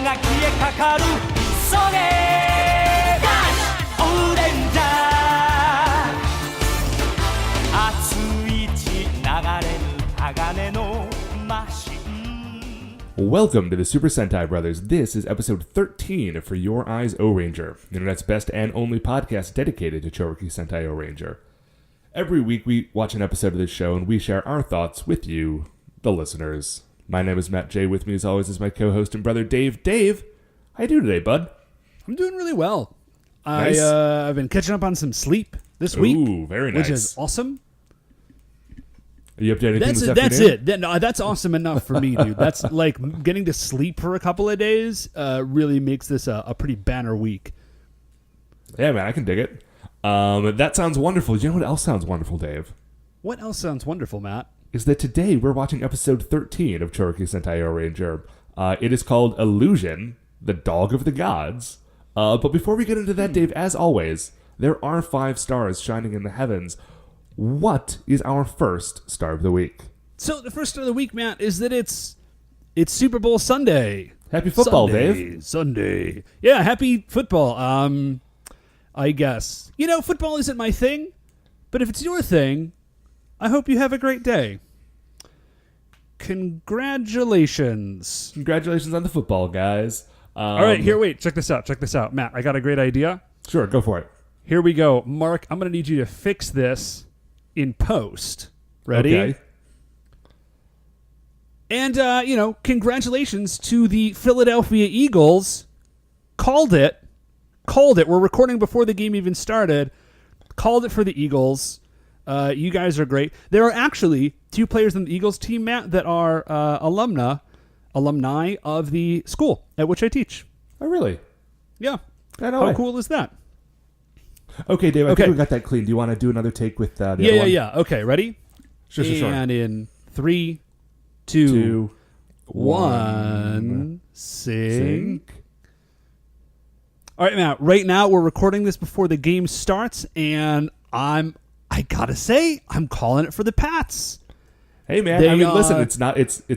が消えかかるそれがオレンジャー熱い血流れる鋼のマシン Welcome to the Super Sentai Brothers. This is episode 13 for Your Eyes Ohranger, the internet's best and only podcast dedicated to Chouriki Sentai Ohranger. Every week we watch an episode of this show and we share our thoughts with you, the listeners. My name is Matt J. With me as always is my co-host and brother Dave. Dave, how you doing today, bud? I'm doing really well. Nice. I've been catching up on some sleep this week. Ooh, very nice. Which is awesome. Are you up to anything That's this it. That's afternoon? it. That's awesome enough for me, dude. That's like getting to sleep for a couple of days really makes this a pretty banner week. Yeah, man, I can dig it. That sounds wonderful. You know what else sounds wonderful, Dave? What else sounds wonderful, Matt? Is that today we're watching episode 13 of Chouriki Sentai Ohranger. It is called Illusion, the Dog of the Gods. But before we get into that, Dave, as always, there are 5 stars shining in the heavens. What is our first star of the week? So the first star of the week, Matt, is that it's Super Bowl Sunday. Happy football, Sunday, Dave. Sunday. Yeah, happy football. I guess. You know, football isn't my thing, but if it's your thing, I hope you have a great day. Congratulations. Congratulations on the football, guys. All right, here, wait. Check this out. Matt, I got a great idea. Sure, go for it. Here we go. Mark, I'm going to need you to fix this in post. Ready? Okay. And, congratulations to the Philadelphia Eagles. Called it. We're recording before the game even started. Called it for the Eagles. You guys are great. There are actually 2 players on the Eagles team, Matt, that are alumni of the school at which I teach. Oh, really? Yeah. How cool is that? Okay, Dave, I think we got that clean. Do you want to do another take with the other one? Yeah. Okay, ready? Sure. And in 3, 2, 1, sync. All right, Matt. Right now, we're recording this before the game starts, and I gotta say, I'm calling it for the Pats. Hey, man. Listen, it's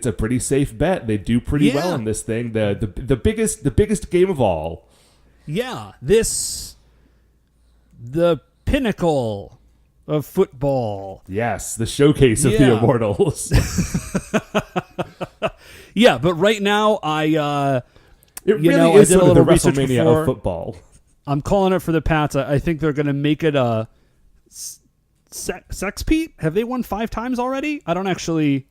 a pretty safe bet. They do pretty well in this thing. The biggest game of all. Yeah, the pinnacle of football. Yes, the showcase of the Immortals. Yeah, but right now I really is sort of the WrestleMania of football. I'm calling it for the Pats. I think they're going to make it a Sex-Pete. Have they won 5 times already? I don't actually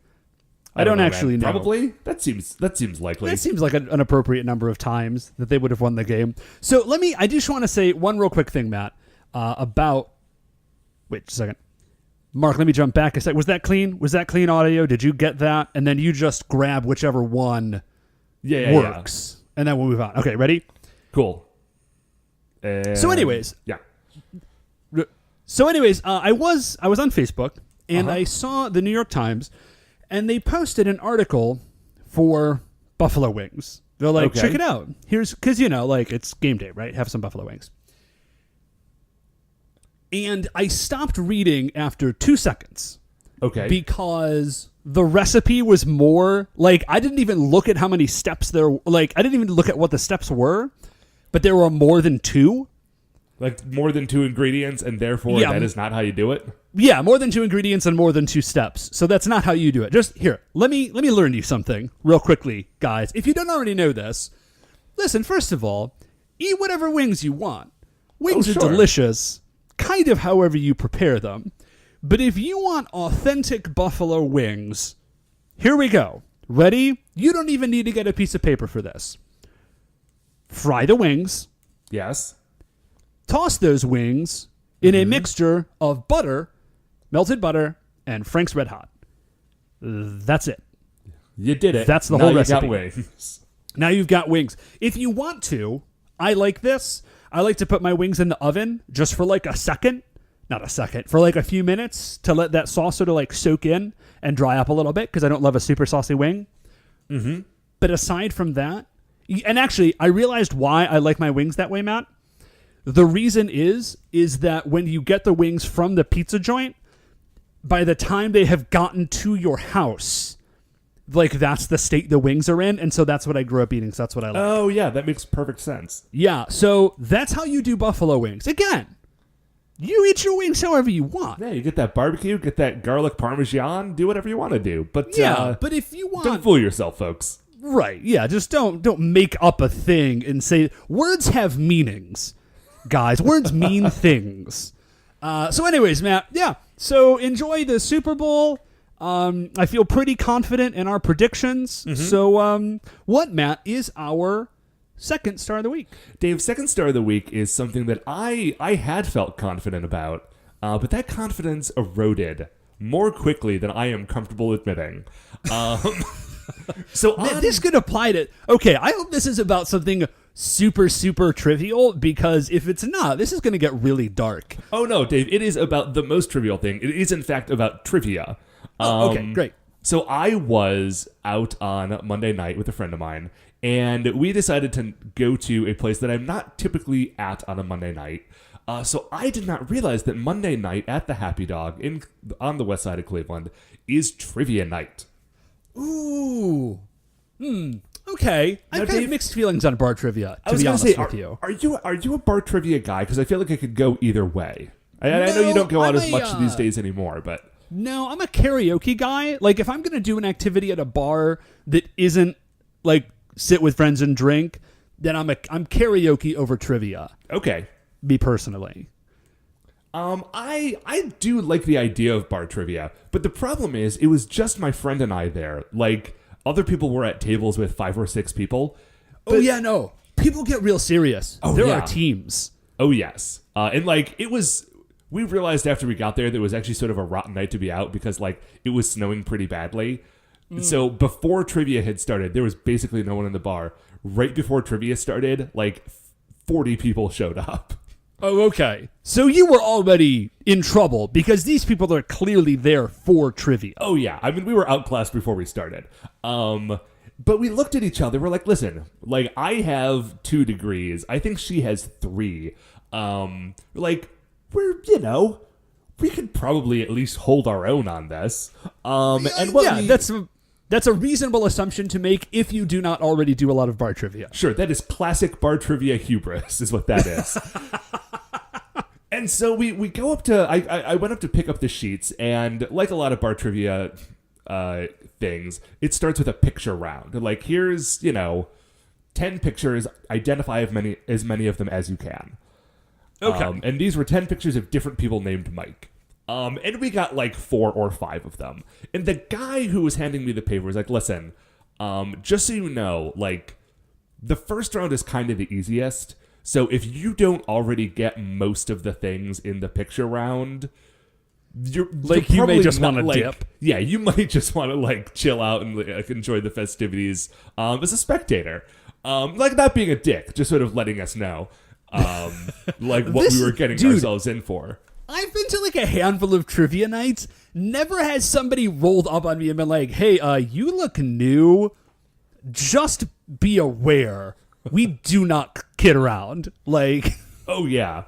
know. Probably. That seems likely. That seems like an appropriate number of times that they would have won the game. So I just want to say one real quick thing, Matt, about. Wait just a second. Mark, let me jump back a sec. Was that clean? Was that clean audio? Did you get that? And then you just grab whichever one works. Yeah. And then we'll move on. Okay, ready? Cool. So anyways. Yeah. I was on Facebook, and I saw the New York Times, and they posted an article for buffalo wings. They're like, check it out. Because, it's game day, right? Have some buffalo wings. And I stopped reading after 2 seconds. Okay. Because the recipe was more, I didn't even look at how many steps I didn't even look at what the steps were, but there were more than 2. Like more than 2 ingredients, and therefore that is not how you do it? Yeah, more than 2 ingredients and more than 2 steps. So that's not how you do it. Just here, let me learn you something real quickly, guys. If you don't already know this, listen, first of all, eat whatever wings you want. Wings are delicious, kind of however you prepare them. But if you want authentic buffalo wings, here we go. Ready? You don't even need to get a piece of paper for this. Fry the wings. Yes. Toss those wings in a mixture of butter, melted butter, and Frank's Red Hot. That's it. You did it. That's the whole recipe. Now you got wings. Now you've got wings. If you want to, I like this. I like to put my wings in the oven just for like a second. Not a second. For like a few minutes to let that sauce sort of like soak in and dry up a little bit because I don't love a super saucy wing. Mm-hmm. But aside from that, and actually, I realized why I like my wings that way, Matt. The reason is that when you get the wings from the pizza joint, by the time they have gotten to your house, like that's the state the wings are in, and so that's what I grew up eating, so that's what I like. Oh, yeah, that makes perfect sense. Yeah, so that's how you do buffalo wings. Again, you eat your wings however you want. Yeah, you get that barbecue, get that garlic parmesan, do whatever you want to do. But but if you want... Don't fool yourself, folks. Right, yeah, just don't make up a thing and say... Words have meanings, guys. Words mean things. So anyways, Matt, yeah, so enjoy the Super Bowl. I feel pretty confident in our predictions. Mm-hmm. So what, Matt, is our second star of the week? Dave, second star of the week is something that I had felt confident about, but that confidence eroded more quickly than I am comfortable admitting. So Man, this could apply to... Okay, I hope this is about something super, super trivial, because if it's not, this is going to get really dark. Oh, no, Dave, it is about the most trivial thing. It is, in fact, about trivia. Okay, great. So I was out on Monday night with a friend of mine, and we decided to go to a place that I'm not typically at on a Monday night. So I did not realize that Monday night at the Happy Dog on the west side of Cleveland is trivia night. Ooh. Okay. I've got mixed feelings on bar trivia, to be honest with you. Are you a bar trivia guy? Because I feel like it could go either way. I know you don't go out as much these days anymore, but... No, I'm a karaoke guy. Like, if I'm going to do an activity at a bar that isn't, like, sit with friends and drink, then I'm karaoke over trivia. Okay. Me personally. I do like the idea of bar trivia, but the problem is it was just my friend and I there. Like, other people were at tables with 5 or 6 people. Oh, yeah, no. People get real serious. There are teams. Oh, yes. And, like, it was... We realized after we got there that it was actually sort of a rotten night to be out because, like, it was snowing pretty badly. So before trivia had started, there was basically no one in the bar. Right before trivia started, like, 40 people showed up. Oh, okay. So you were already in trouble because these people are clearly there for trivia. Oh, yeah. I mean, we were outclassed before we started. But we looked at each other. We're like, listen, like, I have 2 degrees. I think she has 3. We could probably at least hold our own on this. That's a reasonable assumption to make if you do not already do a lot of bar trivia. Sure, that is classic bar trivia hubris, is what that is. And so we go up to... I went up to pick up the sheets, and like a lot of bar trivia things, it starts with a picture round. Like, here's, 10 pictures, identify as many of them as you can. Okay. And these were 10 pictures of different people named Mike. And we got like 4 or 5 of them. And the guy who was handing me the paper was like, listen, just so you know, like, the first round is kind of the easiest. So if you don't already get most of the things in the picture round, you may just want to dip. Yeah, you might just want to like chill out and enjoy the festivities as a spectator. Like, not being a dick, just sort of letting us know. Like what we were getting ourselves in for. I've been to like a handful of trivia nights. Never has somebody rolled up on me and been like, hey, you look new. Just be aware. We do not kid around. Like, oh, yeah.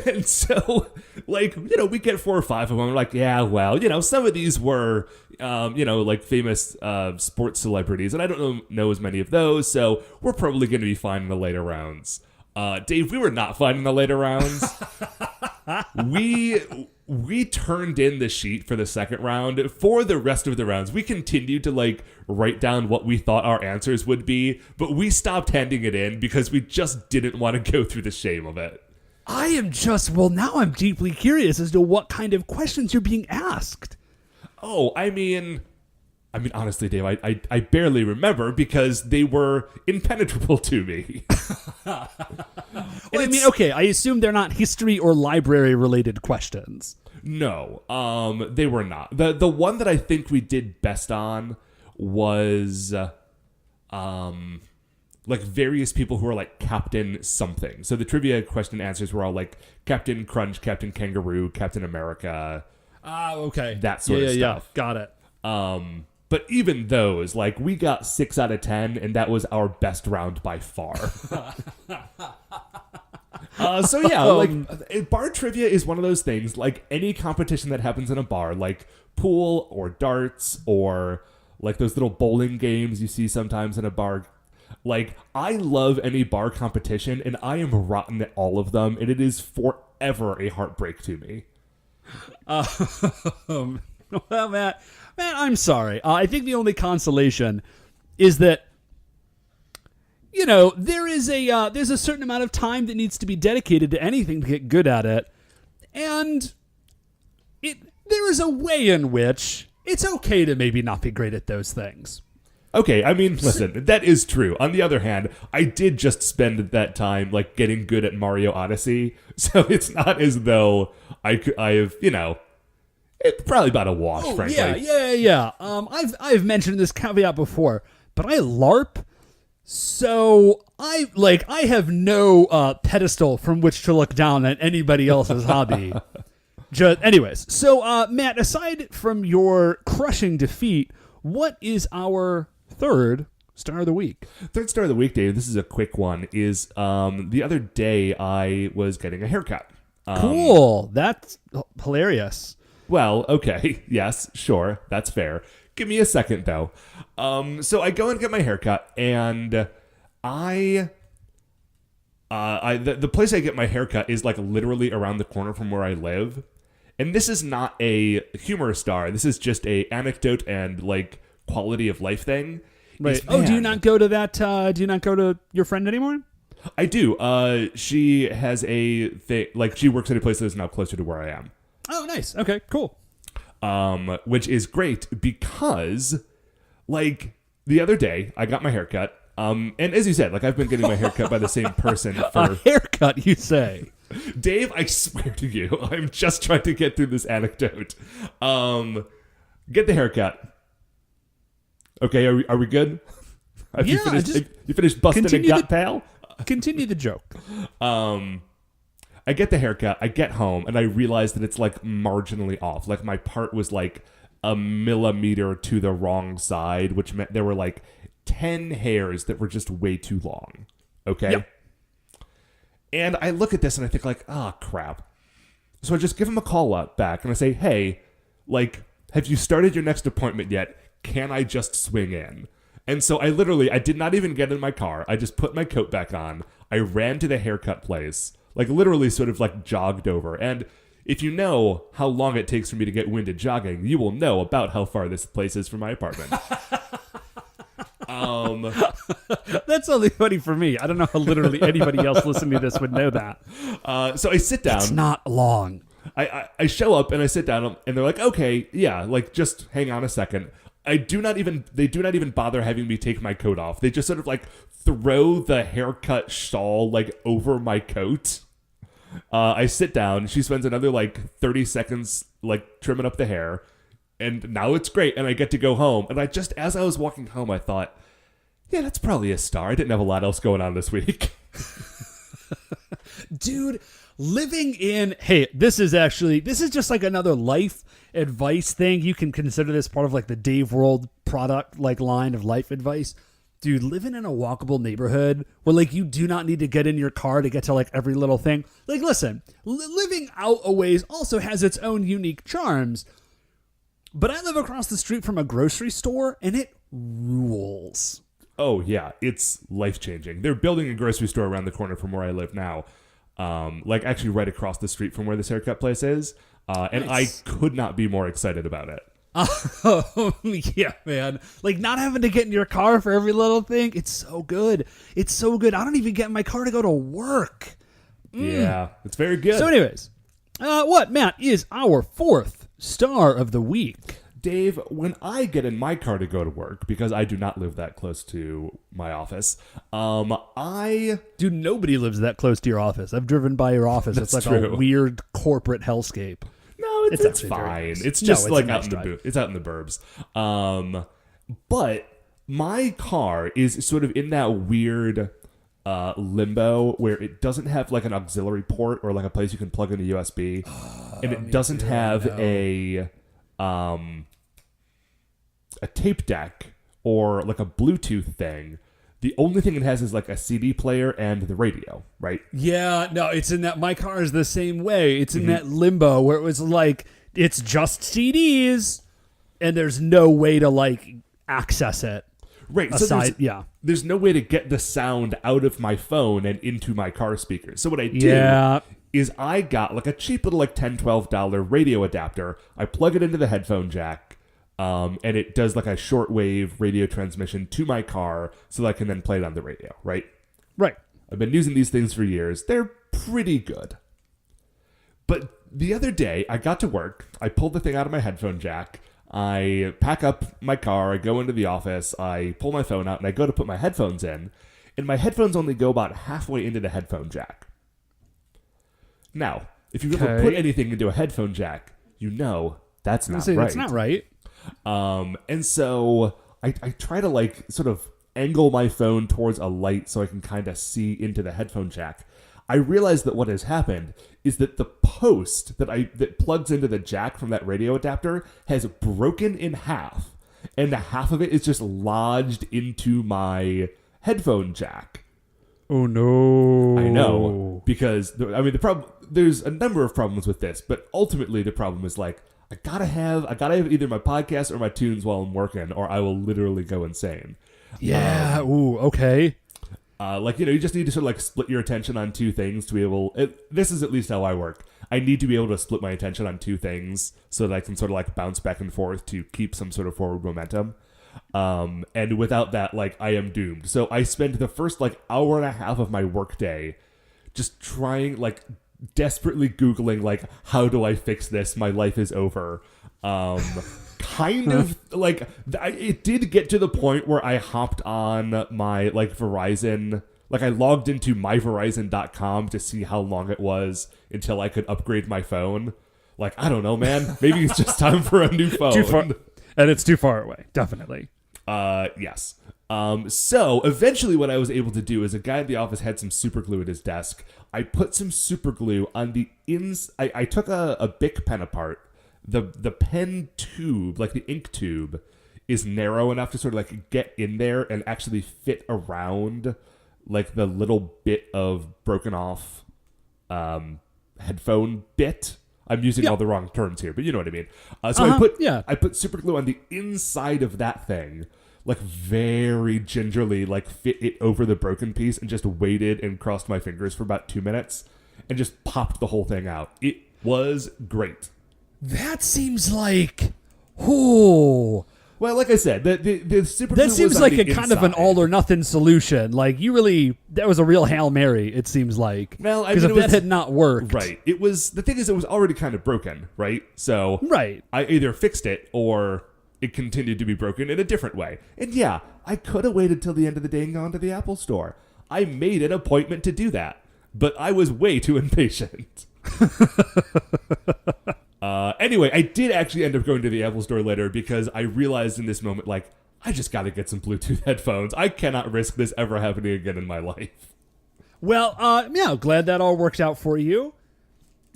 And so, like, we get 4 or 5 of them. We're like, yeah, well, some of these were, like famous sports celebrities. And I don't know as many of those. So we're probably going to be fine in the later rounds. Dave, we were not fine in the later rounds. We turned in the sheet for the second round. For the rest of the rounds, we continued to like write down what we thought our answers would be, but we stopped handing it in because we just didn't want to go through the shame of it. Now I'm deeply curious as to what kind of questions you're being asked. Oh, I mean, honestly, Dave, I barely remember because they were impenetrable to me. I assume they're not history or library related questions. No, they were not. The one that I think we did best on was like various people who are like Captain something. So the trivia question answers were all like Captain Crunch, Captain Kangaroo, Captain America. Okay. That sort of stuff. Yeah, got it. But even those, like, we got 6 out of 10, and that was our best round by far. So yeah, like, bar trivia is one of those things, like any competition that happens in a bar, like pool or darts or like those little bowling games you see sometimes in a bar. Like, I love any bar competition, and I am rotten at all of them, and it is forever a heartbreak to me. Well, Matt, I'm sorry. I think the only consolation is that, you know, there's a certain amount of time that needs to be dedicated to anything to get good at it, and there is a way in which it's okay to maybe not be great at those things. Okay, I mean, listen, that is true. On the other hand, I did just spend that time, like, getting good at Mario Odyssey, so it's not as though I have, you know, it's probably about a wash, frankly. Yeah. I've mentioned this caveat before, but I LARP, so I have no pedestal from which to look down at anybody else's hobby. Anyways, so Matt, aside from your crushing defeat, what is our third star of the week? Third star of the week, Dave, this is a quick one, is the other day I was getting a haircut. Cool. That's hilarious. Well, okay. Yes, sure. That's fair. Give me a second, though. So I go and get my haircut, and the place I get my haircut is like literally around the corner from where I live. And this is not a humor star. This is just a anecdote and like quality of life thing. Right. Oh, do you not go to that? Do you not go to your friend anymore? I do. She has a thing, like she works at a place that is now closer to where I am. Oh, nice. Okay, cool. Which is great because, like, the other day I got my haircut. And as you said, like I've been getting my haircut by the same person for a haircut, you say? Dave, I swear to you, I'm just trying to get through this anecdote. Get the haircut. Okay, are we good? You finished busting a gut, pal? Continue the joke. I get the haircut, I get home, and I realize that it's like marginally off. Like my part was like a millimeter to the wrong side, which meant there were like 10 hairs that were just way too long. Okay? Yep. And I look at this and I think like, crap. So I just give him a call up back and I say, hey, like, have you started your next appointment yet? Can I just swing in? And so I did not even get in my car. I just put my coat back on. I ran to the haircut place, like literally sort of like jogged over. And if you know how long it takes for me to get winded jogging, you will know about how far this place is from my apartment. That's only funny for me. I don't know how literally anybody else listening to this would know that. So I sit down. It's not long. I show up and I sit down and they're like, okay, yeah, like just hang on a second. They do not even bother having me take my coat off. They just sort of like throw the haircut shawl like over my coat. I sit down. She spends another like 30 seconds like trimming up the hair. And now it's great, and I get to go home. And as I was walking home, I thought, yeah, that's probably a star. I didn't have a lot else going on this week. Dude, this is just like another life advice thing. You can consider this part of like the Dave World product, like line of life advice. Dude, living in a walkable neighborhood where like you do not need to get in your car to get to like every little thing. Like, listen, living out a ways also has its own unique charms. But I live across the street from a grocery store, and it rules. Oh, yeah. It's life-changing. They're building a grocery store around the corner from where I live now. Like, actually right across the street from where this haircut place is. And nice. I could not be more excited about it. Oh, yeah, man. Like, not having to get in your car for every little thing. It's so good. It's so good. I don't even get in my car to go to work. Yeah, it's very good. So anyways, what, Matt, is our fourth star of the week? Dave, when I get in my car to go to work, because I do not live that close to my office, Dude, nobody lives that close to your office. I've driven by your office. That's it's like true. A weird corporate hellscape. No, it's fine. Nice. It's just like nice it's out in the burbs. But my car is sort of in that weird limbo where it doesn't have like an auxiliary port or like a place you can plug in a USB, and it doesn't have a tape deck or like a Bluetooth thing. The only thing it has is like a CD player and the radio, right? Yeah, no, it's in that. My car is the same way. It's in that limbo where it was like it's just CDs, and there's no way to like access it. Right. Aside, so there's no way to get the sound out of my phone and into my car speakers. So what I do is I got like a cheap little like $10, $12 radio adapter. I plug it into the headphone jack, and it does like a shortwave radio transmission to my car so that I can then play it on the radio, right? Right. I've been using these things for years. They're pretty good. But the other day, I got to work. I pulled the thing out of my headphone jack. I pack up my car. I go into the office. I pull my phone out, and I go to put my headphones in. And my headphones only go about halfway into the headphone jack. Now, if you've ever put anything into a headphone jack, you know that's not right. That's not right. And so I try to like sort of angle my phone towards a light so I can kind of see into the headphone jack. I realize that what has happened is that the post that plugs into the jack from that radio adapter has broken in half, and half of it is just lodged into my headphone jack. Oh no! I know, because the problem. There's a number of problems with this, but ultimately the problem is like I gotta have either my podcast or my tunes while I'm working, or I will literally go insane. Yeah. Okay. You just need to sort of like split your attention on two things to be able. This is at least how I work. I need to be able to split my attention on two things so that I can sort of like bounce back and forth to keep some sort of forward momentum. And without that, like I am doomed. So I spend the first like hour and a half of my workday just trying, like desperately Googling, like, how do I fix this? My life is over. Kind of like it did get to the point where I hopped on my like Verizon, like I logged into myverizon.com to see how long it was until I could upgrade my phone. Like, I don't know, man. Maybe it's just time for a new phone. Too far, and it's too far away. Definitely. Yes. So eventually what I was able to do is a guy at the office had some super glue at his desk. I put some super glue on the I took a Bic pen apart. The pen tube, like the ink tube, is narrow enough to sort of like get in there and actually fit around like the little bit of broken off headphone bit. I'm using all the wrong terms here, but you know what I mean. I put super glue on the inside of that thing, like very gingerly, like fit it over the broken piece, and just waited and crossed my fingers for about 2 minutes and just popped the whole thing out. It was great. That seems like, well, like I said, the super glue that seems was like on a the kind of an inside. all or nothing solution. Like that was a real Hail Mary. It seems like, well, because if that had not worked, right? It was, the thing is, it was already kind of broken, right? So right, I either fixed it or it continued to be broken in a different way. And yeah, I could have waited till the end of the day and gone to the Apple store. I made an appointment to do that, but I was way too impatient. Anyway, I did actually end up going to the Apple store later because I realized in this moment, like, I just got to get some Bluetooth headphones. I cannot risk this ever happening again in my life. Well, glad that all worked out for you.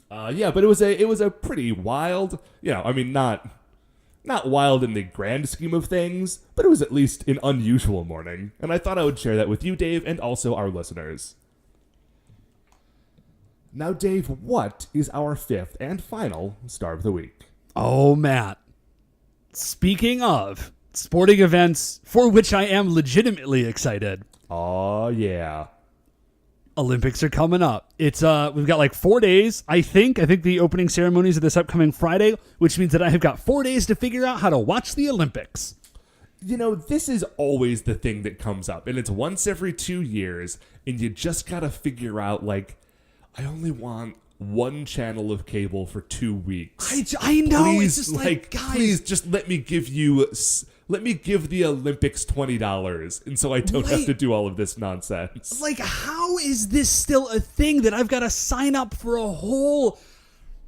But it was a pretty wild, not wild in the grand scheme of things, but it was at least an unusual morning, and I thought I would share that with you, Dave, and also our listeners. Now, Dave, what is our fifth and final Star of the Week? Oh, Matt. Speaking of sporting events for which I am legitimately excited. Oh, yeah. Olympics are coming up. It's we've got like 4 days, I think. I think the opening ceremonies are this upcoming Friday, which means that I have got 4 days to figure out how to watch the Olympics. This is always the thing that comes up, and it's once every 2 years, and you just gotta figure out, like, I only want one channel of cable for 2 weeks. I know. Please, it's just like, guys, please just let me give the Olympics $20, and so I don't have to do all of this nonsense. Like, how is this still a thing that I've got to sign up for a whole,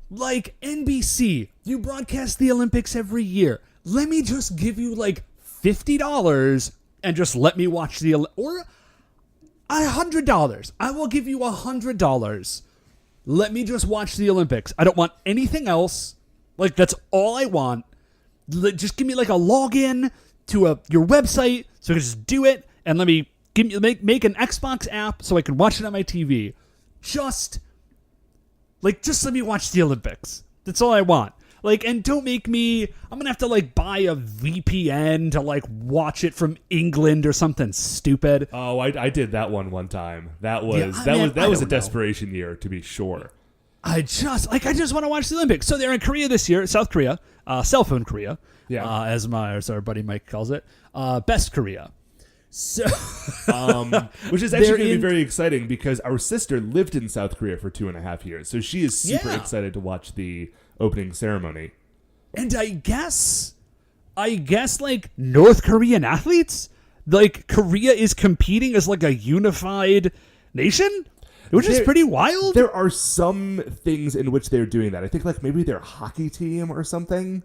like, NBC? You broadcast the Olympics every year. Let me just give you like $50 and just let me watch or $100. I will give you $100. Let me just watch the Olympics. I don't want anything else. Like, that's all I want. Just give me like a login to your website so I can just do it, and let me make an Xbox app so I can watch it on my TV. Just let me watch the Olympics. That's all I want. Like, and don't make me, I'm going to have to like buy a VPN to like watch it from England or something stupid. Oh, I did that one time. That was a desperation year, to be sure. I just want to watch the Olympics. So they're in Korea this year, South Korea, cell phone Korea, as our buddy Mike calls it, best Korea. So, which is actually going to be very exciting because our sister lived in South Korea for 2.5 years, so she is super excited to watch the opening ceremony. And I guess like North Korean athletes, like Korea is competing as like a unified nation, which is pretty wild. There are some things in which they're doing that. I think like maybe their hockey team or something.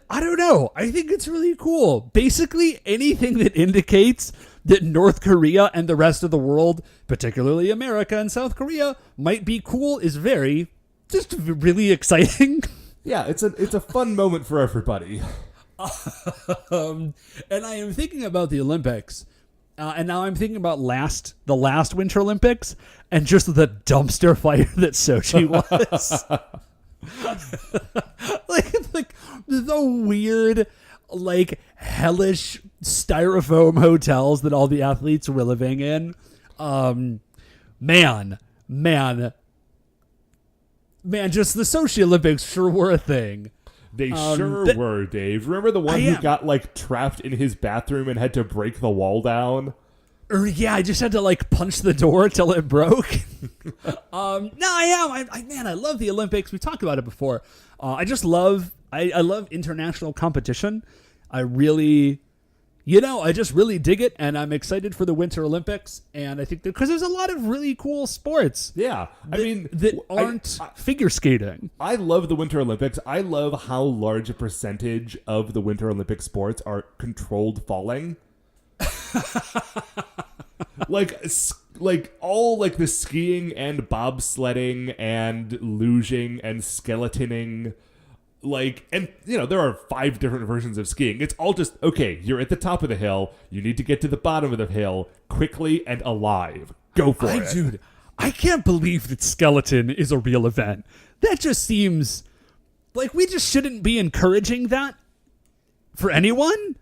I don't know. I think it's really cool. Basically, anything that indicates that North Korea and the rest of the world, particularly America and South Korea, might be cool is just really exciting. Yeah, it's a fun moment for everybody. And I am thinking about the Olympics, and now I'm thinking about the last Winter Olympics and just the dumpster fire that Sochi was. like the weird, like hellish styrofoam hotels that all the athletes were living in. Man, just the Sochi Olympics sure were a thing. They sure were, Dave. Remember the one who got like trapped in his bathroom and had to break the wall down? I just had to like punch the door till it broke. I love the Olympics. We talked about it before. I love international competition. I just really dig it, and I'm excited for the Winter Olympics. And I think because there's a lot of really cool sports. Yeah, that aren't figure skating. I love the Winter Olympics. I love how large a percentage of the Winter Olympic sports are controlled falling. like all like the skiing and bobsledding and luging and skeletoning, and there are 5 different versions of skiing. It's all just okay. You're at the top of the hill. You need to get to the bottom of the hill quickly and alive. Go for it, dude. I can't believe that skeleton is a real event. That just seems like we just shouldn't be encouraging that for anyone.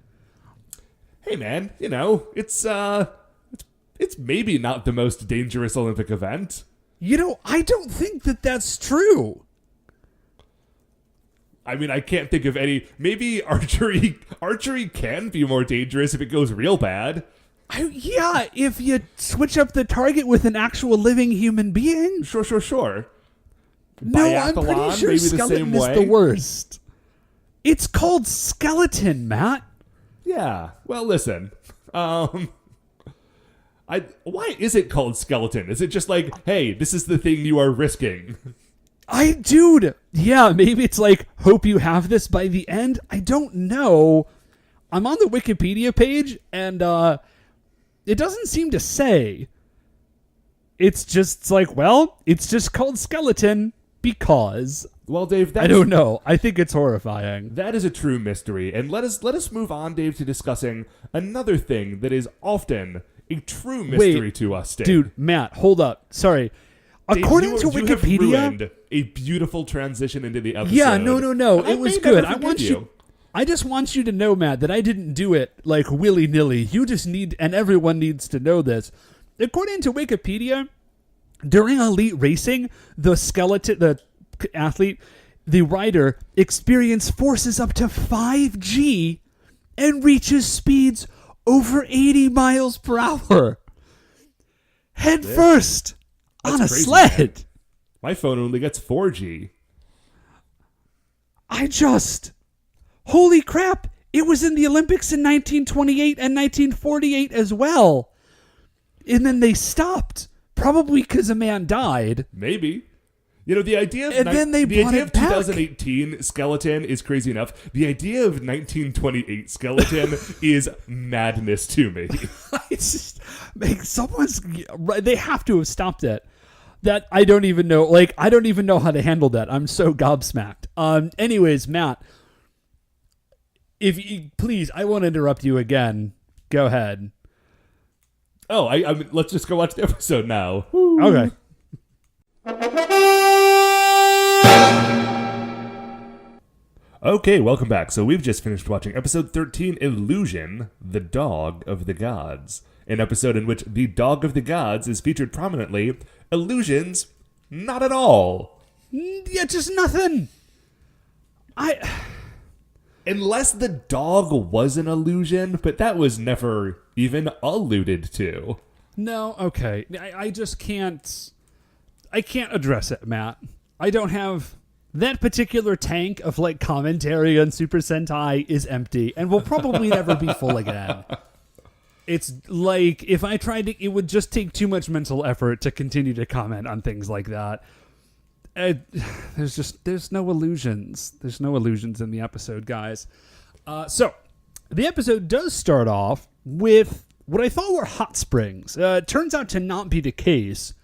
Hey man, it's maybe not the most dangerous Olympic event. I don't think that that's true. I mean, I can't think of any. Maybe archery can be more dangerous if it goes real bad. If you switch up the target with an actual living human being. Sure. No, I'm pretty sure skeleton is the worst. It's called skeleton, Matt. Yeah. Well, listen. Why is it called skeleton? Is it just like, hey, this is the thing you are risking? Maybe it's like, hope you have this by the end. I don't know. I'm on the Wikipedia page, and it doesn't seem to say. It's just like, well, it's just called skeleton because. Well, Dave, I don't know. I think it's horrifying. That is a true mystery. And let us move on, Dave, to discussing another thing that is often a true mystery to us, Dave. Dude, Matt, hold up. Sorry. Dave, according to Wikipedia, you have ruined a beautiful transition into the episode. Yeah, no. It was good. I just want you to know, Matt, that I didn't do it like willy-nilly. You just need, and everyone needs to know this. According to Wikipedia, during elite racing, the athlete, the rider, experience forces up to 5G and reaches speeds over 80 miles per hour. Head first on a sled. Man. My phone only gets 4G. Holy crap, it was in the Olympics in 1928 and 1948 as well. And then they stopped, probably because a man died. Maybe. The idea of, the idea of 2018 skeleton is crazy enough. The idea of 1928 skeleton is madness to me. It's just, they have to have stopped it. That I don't even know. I don't even know how to handle that. I'm so gobsmacked. Anyways, Matt, if you, please, I won't interrupt you again. Go ahead. Oh, I let's just go watch the episode now. Woo. Okay. Okay, welcome back. So we've just finished watching episode 13, Illusion, the Dog of the Gods. An episode in which the Dog of the Gods is featured prominently. Illusions, not at all. Yeah, just nothing. Unless the dog was an illusion, but that was never even alluded to. No, okay. I just can't... I can't address it, Matt. I don't have... That particular tank of, like, commentary on Super Sentai is empty and will probably never be full again. It's like, if I tried to... It would just take too much mental effort to continue to comment on things like that. There's no illusions. There's no illusions in the episode, guys. So, the episode does start off with what I thought were hot springs. Turns out to not be the case.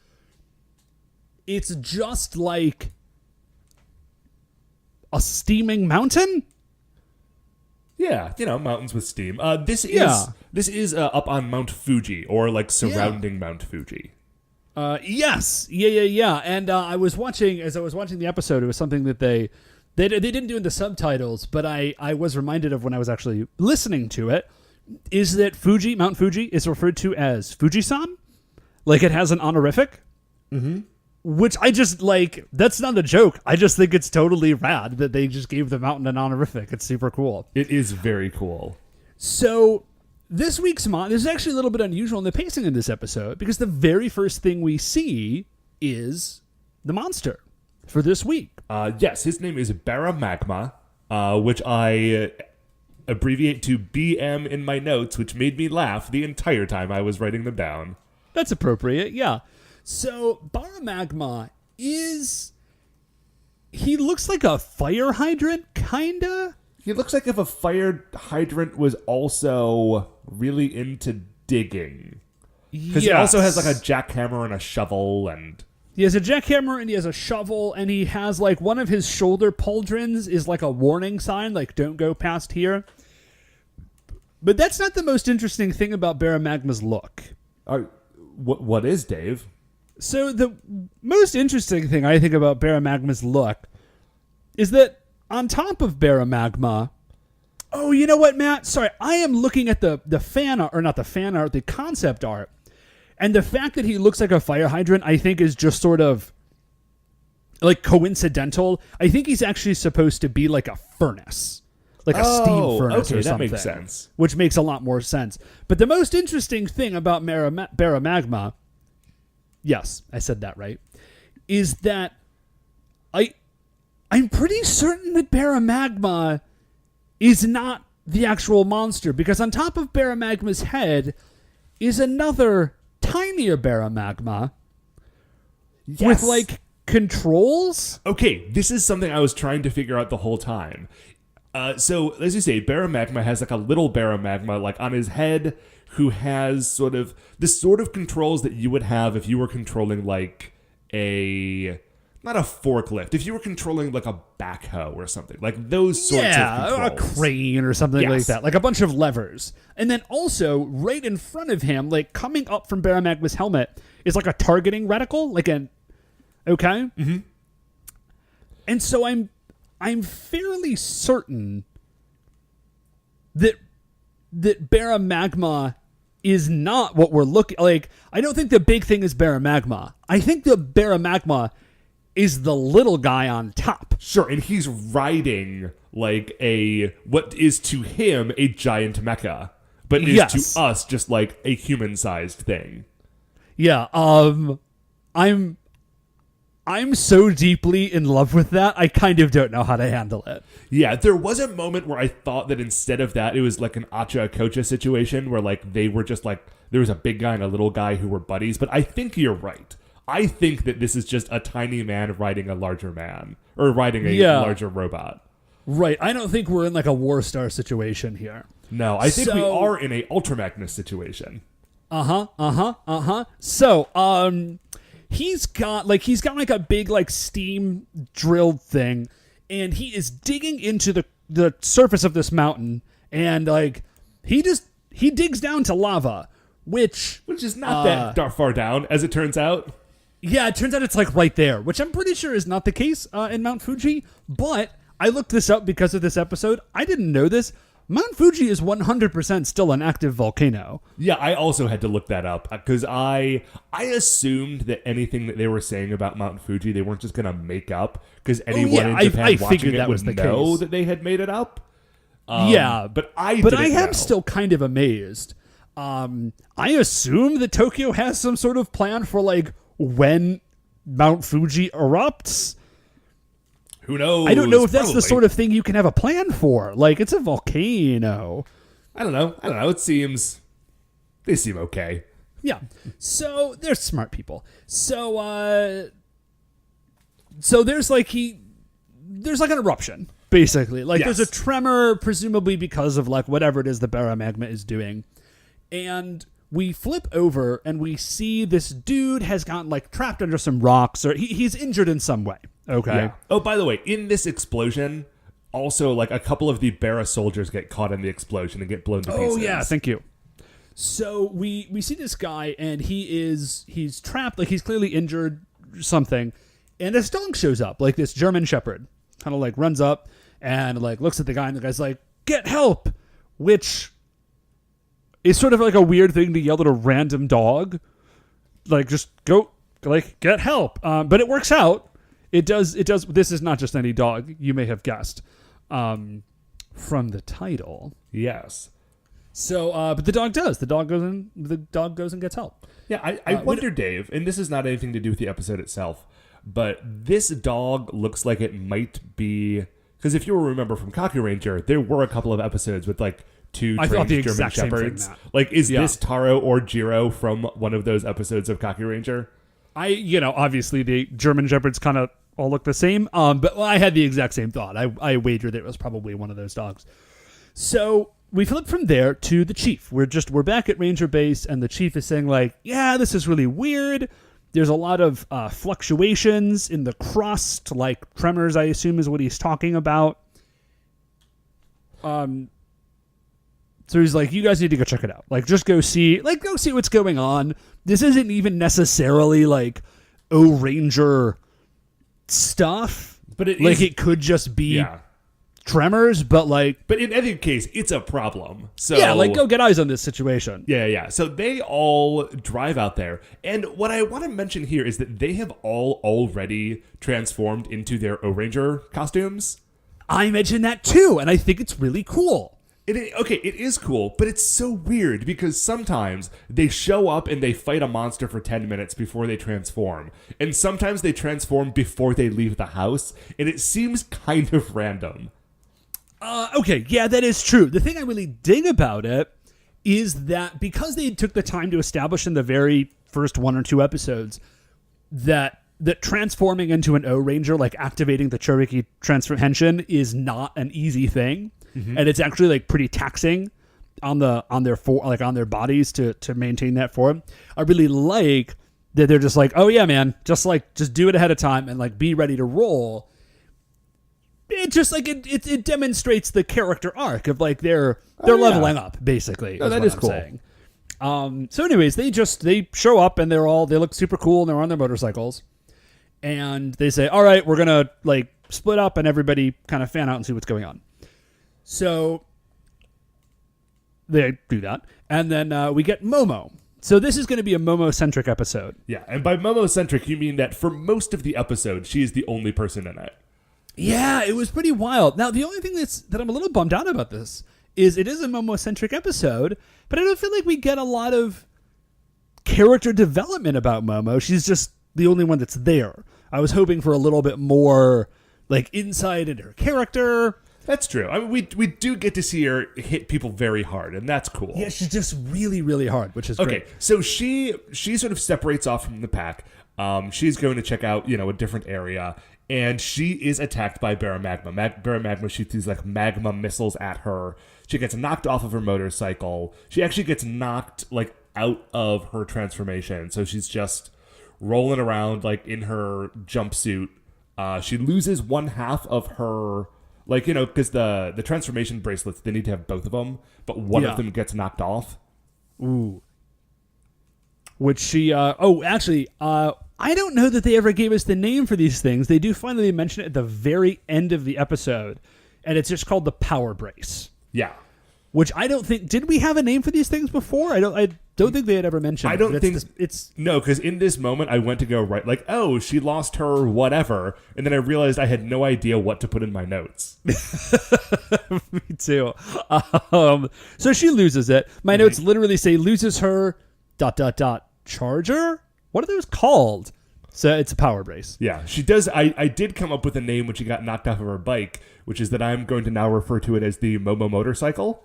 It's just like a steaming mountain? Yeah, mountains with steam. This is up on Mount Fuji, or like surrounding Mount Fuji. Yes. Yeah. And as I was watching the episode, it was something that they didn't do in the subtitles, but I was reminded of when I was actually listening to it, is that Mount Fuji is referred to as Fujisan. Like, it has an honorific. Mm-hmm. Which I just, like, that's not a joke. I just think it's totally rad that they just gave the mountain an honorific. It's super cool. It is very cool. So, this week's this is actually a little bit unusual in the pacing in this episode, because the very first thing we see is the monster for this week. Yes, his name is Bara Magma, which I abbreviate to BM in my notes, which made me laugh the entire time I was writing them down. That's appropriate, yeah. So, Bara Magma he looks like a fire hydrant, kinda? He looks like if a fire hydrant was also really into digging. Because he also has like a jackhammer and a shovel, and... He has a jackhammer and he has a shovel, and he has like one of his shoulder pauldrons is like a warning sign, like, don't go past here. But that's not the most interesting thing about Bara Magma's look. What is, Dave? So the most interesting thing I think about Bara Magma's look is that on top of Bara Magma... Oh, you know what, Matt? Sorry, I am looking at the fan art, or not the fan art, the concept art. And the fact that he looks like a fire hydrant, I think, is just sort of, like, coincidental. I think he's actually supposed to be like a furnace. Like a steam furnace or something. That makes sense. Which makes a lot more sense. But the most interesting thing about Bara Magma... Yes, I said that right. Is that I'm pretty certain that Bara Magma is not the actual monster, because on top of Bara Magma's head is another tinier Bara Magma with, like, controls. Okay, this is something I was trying to figure out the whole time. So, as you say, Bara Magma has like a little Bara Magma like on his head, who has sort of the sort of controls that you would have if you were controlling like not a forklift, if you were controlling like a backhoe or something, like those sorts of controls. Yeah, a crane or something like that, like a bunch of levers. And then also right in front of him, like coming up from Bara Magma's helmet, is like a targeting reticle, okay? Mm-hmm. And so I'm fairly certain that Bara Magma is not what we're looking like. I don't think the big thing is Bara Magma. I think the Bara Magma is the little guy on top. Sure, and he's riding like what is to him a giant mecha, but is to us just like a human-sized thing. Yeah, I'm so deeply in love with that, I kind of don't know how to handle it. Yeah, there was a moment where I thought that instead of that, it was like an Acha-Akocha situation where like they were just like, there was a big guy and a little guy who were buddies, but I think you're right. I think that this is just a tiny man riding a larger man, or riding a larger robot. Right, I don't think we're in like a War Star situation here. No, I think we are in a Ultra Magnus situation. So, he's got like a big like steam drilled thing, and he is digging into the surface of this mountain, and like he digs down to lava, which is not that far down, as it turns out. Yeah, it turns out it's like right there, which I'm pretty sure is not the case in Mount Fuji, but I looked this up because of this episode. I didn't know this. Mount Fuji is 100% still an active volcano. Yeah, I also had to look that up because I assumed that anything that they were saying about Mount Fuji, they weren't just going to make up because anyone in Japan watching it would know that they had made it up. But I am still kind of amazed. I assume that Tokyo has some sort of plan for like when Mount Fuji erupts. Who knows? I don't know if that's the sort of thing you can have a plan for. Like, it's a volcano. I don't know. They seem okay. Yeah. So they're smart people. So there's like an eruption, basically. Like there's a tremor, presumably because of like whatever it is the Bara Magma is doing. And we flip over and we see this dude has gotten like trapped under some rocks, or he's injured in some way. Okay. Yeah. Oh, by the way, in this explosion, also like a couple of the Bara soldiers get caught in the explosion and get blown to pieces. Oh yeah, thank you. So we see this guy and he's trapped, like he's clearly injured something, and this dog shows up, like this German Shepherd, kind of like runs up and like looks at the guy, and the guy's like, "Get help," which is sort of like a weird thing to yell at a random dog, like just go, like get help. But it works out. It does. This is not just any dog. You may have guessed from the title. Yes. So, but the dog does. The dog goes and gets help. Yeah, I wonder, Dave, and this is not anything to do with the episode itself, but this dog looks like it might be, because if you remember from Ohranger, there were a couple of episodes with like two trained German Shepherds. Like, is this Taro or Jiro from one of those episodes of Ohranger? Obviously the German Shepherds kind of all look the same. But I had the exact same thought. I wagered it was probably one of those dogs. So we flip from there to the chief. We're back at Ranger Base, and the chief is saying like, yeah, this is really weird. There's a lot of fluctuations in the crust, like tremors, I assume is what he's talking about. So he's like, you guys need to go check it out. Like, just go see what's going on. This isn't even necessarily like Ohranger stuff, but it could just be tremors. But in any case, it's a problem. So yeah, like go get eyes on this situation. Yeah. So they all drive out there, and what I want to mention here is that they have all already transformed into their Ohranger costumes. I mentioned that too, and I think it's really cool. It is cool, but it's so weird because sometimes they show up and they fight a monster for 10 minutes before they transform. And sometimes they transform before they leave the house, and it seems kind of random. Okay, yeah, that is true. The thing I really dig about it is that because they took the time to establish in the very first one or two episodes that transforming into an Ohranger, like activating the Chouriki transformation, is not an easy thing. Mm-hmm. And it's actually like pretty taxing on their bodies to maintain that form. I really like that they're just like, oh yeah, man, just do it ahead of time and like be ready to roll. It just like it demonstrates the character arc of like they're leveling up basically. Oh, that is cool. Saying. So anyways, they show up and they look super cool and they're on their motorcycles, and they say, all right, we're gonna like split up and everybody kind of fan out and see what's going on. So they do that, and then we get Momo. So this is going to be a Momo-centric episode. Yeah, and by Momo-centric, you mean that for most of the episode, she is the only person in it. Yeah, it was pretty wild. Now, the only thing that I'm a little bummed out about this is it is a Momo-centric episode, but I don't feel like we get a lot of character development about Momo. She's just the only one that's there. I was hoping for a little bit more like insight into her character. That's true. I mean, we do get to see her hit people very hard, and that's cool. Yeah, she's just really, really hard, which is great. Okay, so she sort of separates off from the pack. She's going to check out, a different area, and she is attacked by Bara Magma. Bara Magma shoots these like magma missiles at her. She gets knocked off of her motorcycle. She actually gets knocked like out of her transformation, so she's just rolling around like in her jumpsuit. She loses one half of her. Like, because the transformation bracelets, they need to have both of them, but one of them gets knocked off. Ooh. Which she, I don't know that they ever gave us the name for these things. They do finally mention it at the very end of the episode, and it's just called the Power Brace. Yeah. Which I don't think... Did we have a name for these things before? I don't think they had ever mentioned I don't think... It's no, because in this moment, I went to go right, like, oh, she lost her whatever, and then I realized I had no idea what to put in my notes. Me too. So she loses it. My notes literally say loses her... ... charger? What are those called? So it's a power brace. Yeah, she does. I did come up with a name when she got knocked off of her bike, which is that I'm going to now refer to it as the Momo motorcycle.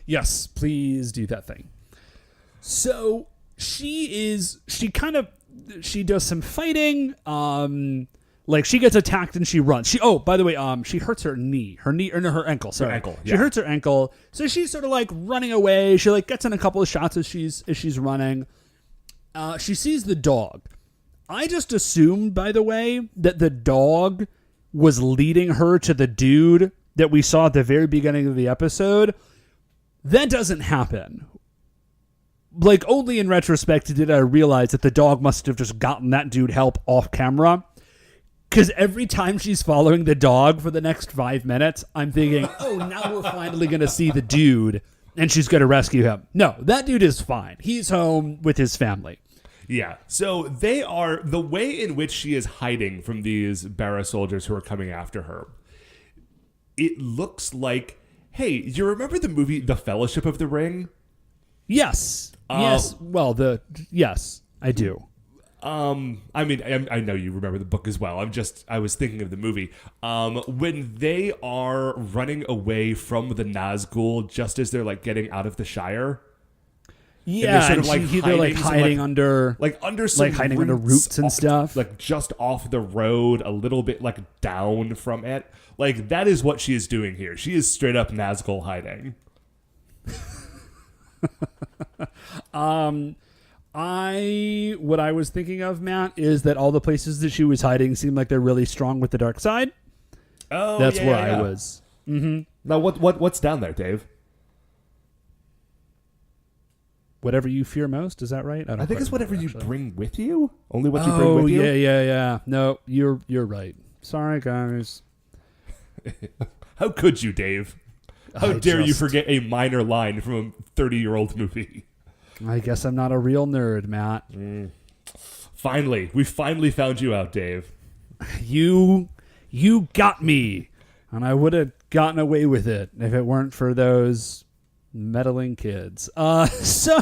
Yes, please do that thing. So she does some fighting. Like she gets attacked and she runs. By the way, she hurts her knee. Her ankle. Sorry, her ankle. She hurts her ankle. So she's sort of like running away. She like gets in a couple of shots as she's running. She sees the dog. I just assumed, by the way, that the dog was leading her to the dude that we saw at the very beginning of the episode. That doesn't happen. Like, only in retrospect did I realize that the dog must have just gotten that dude help off camera. Because every time she's following the dog for the next 5 minutes, I'm thinking, oh, now we're finally going to see the dude, and she's going to rescue him. No, that dude is fine. He's home with his family. Yeah, so they are, the way in which she is hiding from these Bara soldiers who are coming after her, it looks like, hey, you remember the movie The Fellowship of the Ring? Yes. Yes. Well, yes, I do. I mean, I know you remember the book as well. I was thinking of the movie. When they are running away from the Nazgul just as they're like getting out of the Shire. Yeah, and they're like hiding under some hiding under roots and stuff, like just off the road, a little bit like down from it. Like that is what she is doing here. She is straight up Nazgul hiding. What I was thinking of, Matt, is that all the places that she was hiding seemed like they're really strong with the dark side. Oh, that's where I was. Mm-hmm. Now, what's down there, Dave? Whatever you fear most, is that right? I think it's whatever you bring with you. Only what you bring with you. Oh, yeah. No, you're right. Sorry, guys. How could you, Dave? How dare you forget a minor line from a 30-year-old movie? I guess I'm not a real nerd, Matt. Finally, we finally found you out, Dave. You got me, and I would have gotten away with it if it weren't for those meddling kids. So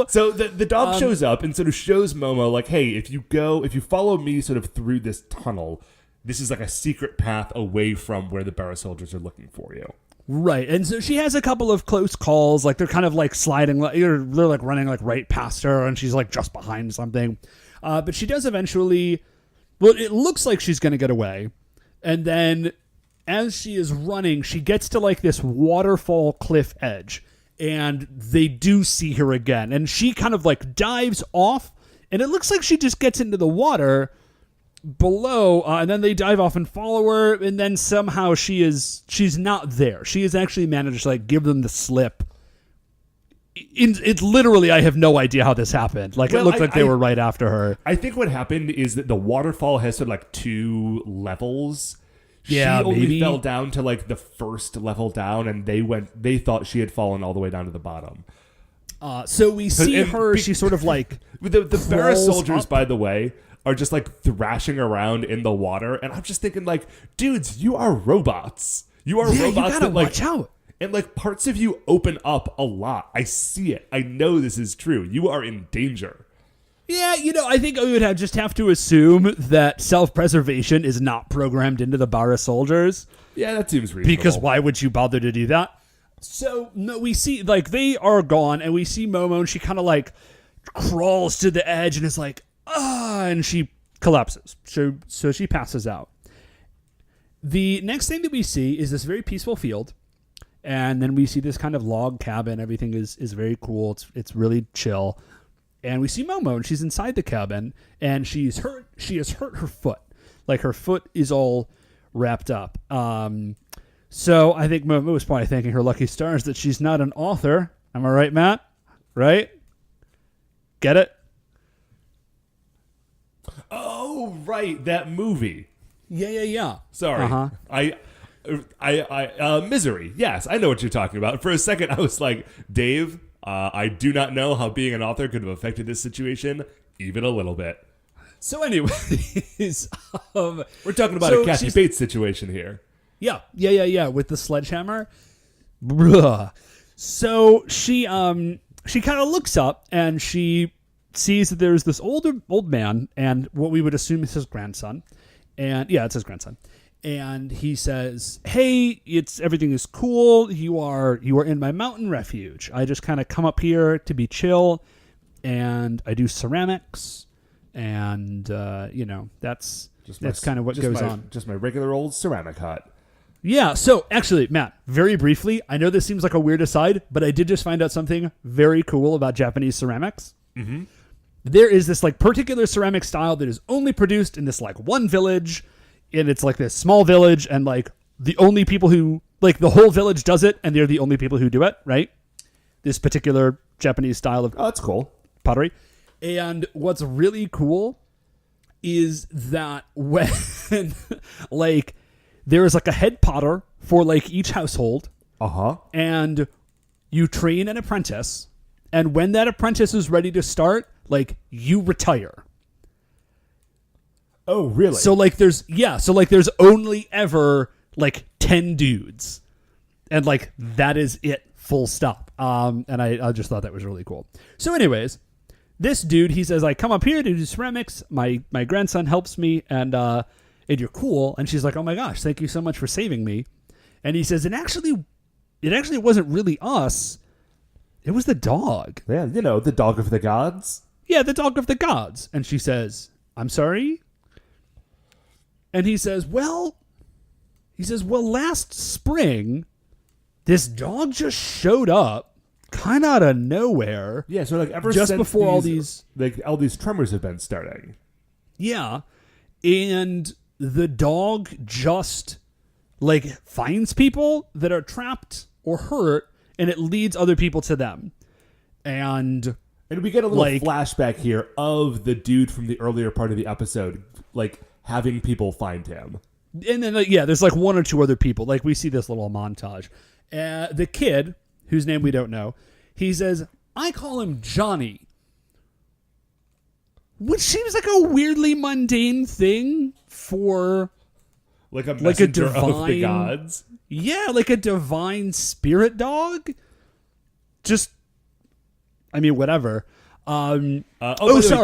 the dog shows up and sort of shows Momo like, hey, if you follow me sort of through this tunnel, this is like a secret path away from where the Bara soldiers are looking for you. Right, and so she has a couple of close calls, like they're kind of like sliding, they're like running like right past her, and she's like just behind something. But she does eventually, well, it looks like she's going to get away, and then as she is running, she gets to like this waterfall cliff edge, and they do see her again, and she kind of like dives off, and it looks like she just gets into the water below, and then they dive off and follow her, and then somehow she's not there. She has actually managed to like give them the slip. It's literally, I have no idea how this happened. Like, it looked like they were right after her. I think what happened is that the waterfall has sort of like 2 levels. Yeah, she only maybe fell down to like the first level down, and they thought she had fallen all the way down to the bottom. So we see her. She sort of like the Bara soldiers, up. By the way, are just like thrashing around in the water, and I'm just thinking like, dudes, you are robots. You are robots. You gotta that, like, watch out. And like parts of you open up a lot. I see it. I know this is true. You are in danger. Yeah, I think we would just have to assume that self-preservation is not programmed into the Bara soldiers. Yeah, that seems reasonable. Because why would you bother to do that? So, no, we see, like, they are gone, and we see Momo, and she kind of, like, crawls to the edge, and is like, and she collapses. So she passes out. The next thing that we see is this very peaceful field, and then we see this kind of log cabin. Everything is very cool. It's really chill. And we see Momo, and she's inside the cabin, and she's hurt. She has hurt her foot. Like, her foot is all wrapped up. So I think Momo was probably thanking her lucky stars that she's not an author. Am I right, Matt? Right? Get it? Oh, right, that movie. Yeah. Sorry. Misery. Yes, I know what you're talking about. For a second, I was like, Dave, I do not know how being an author could have affected this situation even a little bit. So anyways, we're talking about a Kathy Bates situation here. Yeah, with the sledgehammer. Bruh. So she kind of looks up and she sees that there's this old man and what we would assume is his grandson. And yeah, it's his grandson. And he says, "Hey, everything is cool. You are in my mountain refuge. I just kind of come up here to be chill, and I do ceramics, and that's kind of what goes on. Just my regular old ceramic hut." Yeah. So actually, Matt, very briefly, I know this seems like a weird aside, but I did just find out something very cool about Japanese ceramics. Mm-hmm. There is this like particular ceramic style that is only produced in this like one village. And it's like this small village, and like the only people who like the whole village does it, and they're the only people who do it, right? This particular Japanese style of that's cool pottery. And what's really cool is that when like there is like a head potter for like each household, and you train an apprentice, and when that apprentice is ready to start, like you retire. Oh, really? So there's only ever like 10 dudes, and like that is it, full stop. And I just thought that was really cool. So anyways, this dude, he says, I come up here to do ceramics. My grandson helps me, and you're cool. And she's like, oh my gosh, thank you so much for saving me. And he says, it actually wasn't really us. It was the dog. Yeah, the dog of the gods. Yeah, the dog of the gods. And she says, I'm sorry. And he says, well, last spring, this dog just showed up kind of out of nowhere. Yeah, so like ever just since before all these tremors have been starting. Yeah. And the dog just like finds people that are trapped or hurt, and it leads other people to them. And we get a little flashback here of the dude from the earlier part of the episode, like having people find him. And then, there's like one or two other people. Like, we see this little montage. The kid, whose name we don't know, he says, I call him Johnny. Which seems like a weirdly mundane thing for... Like a messenger of the gods? Yeah, like a divine spirit dog. Just, whatever. Sorry,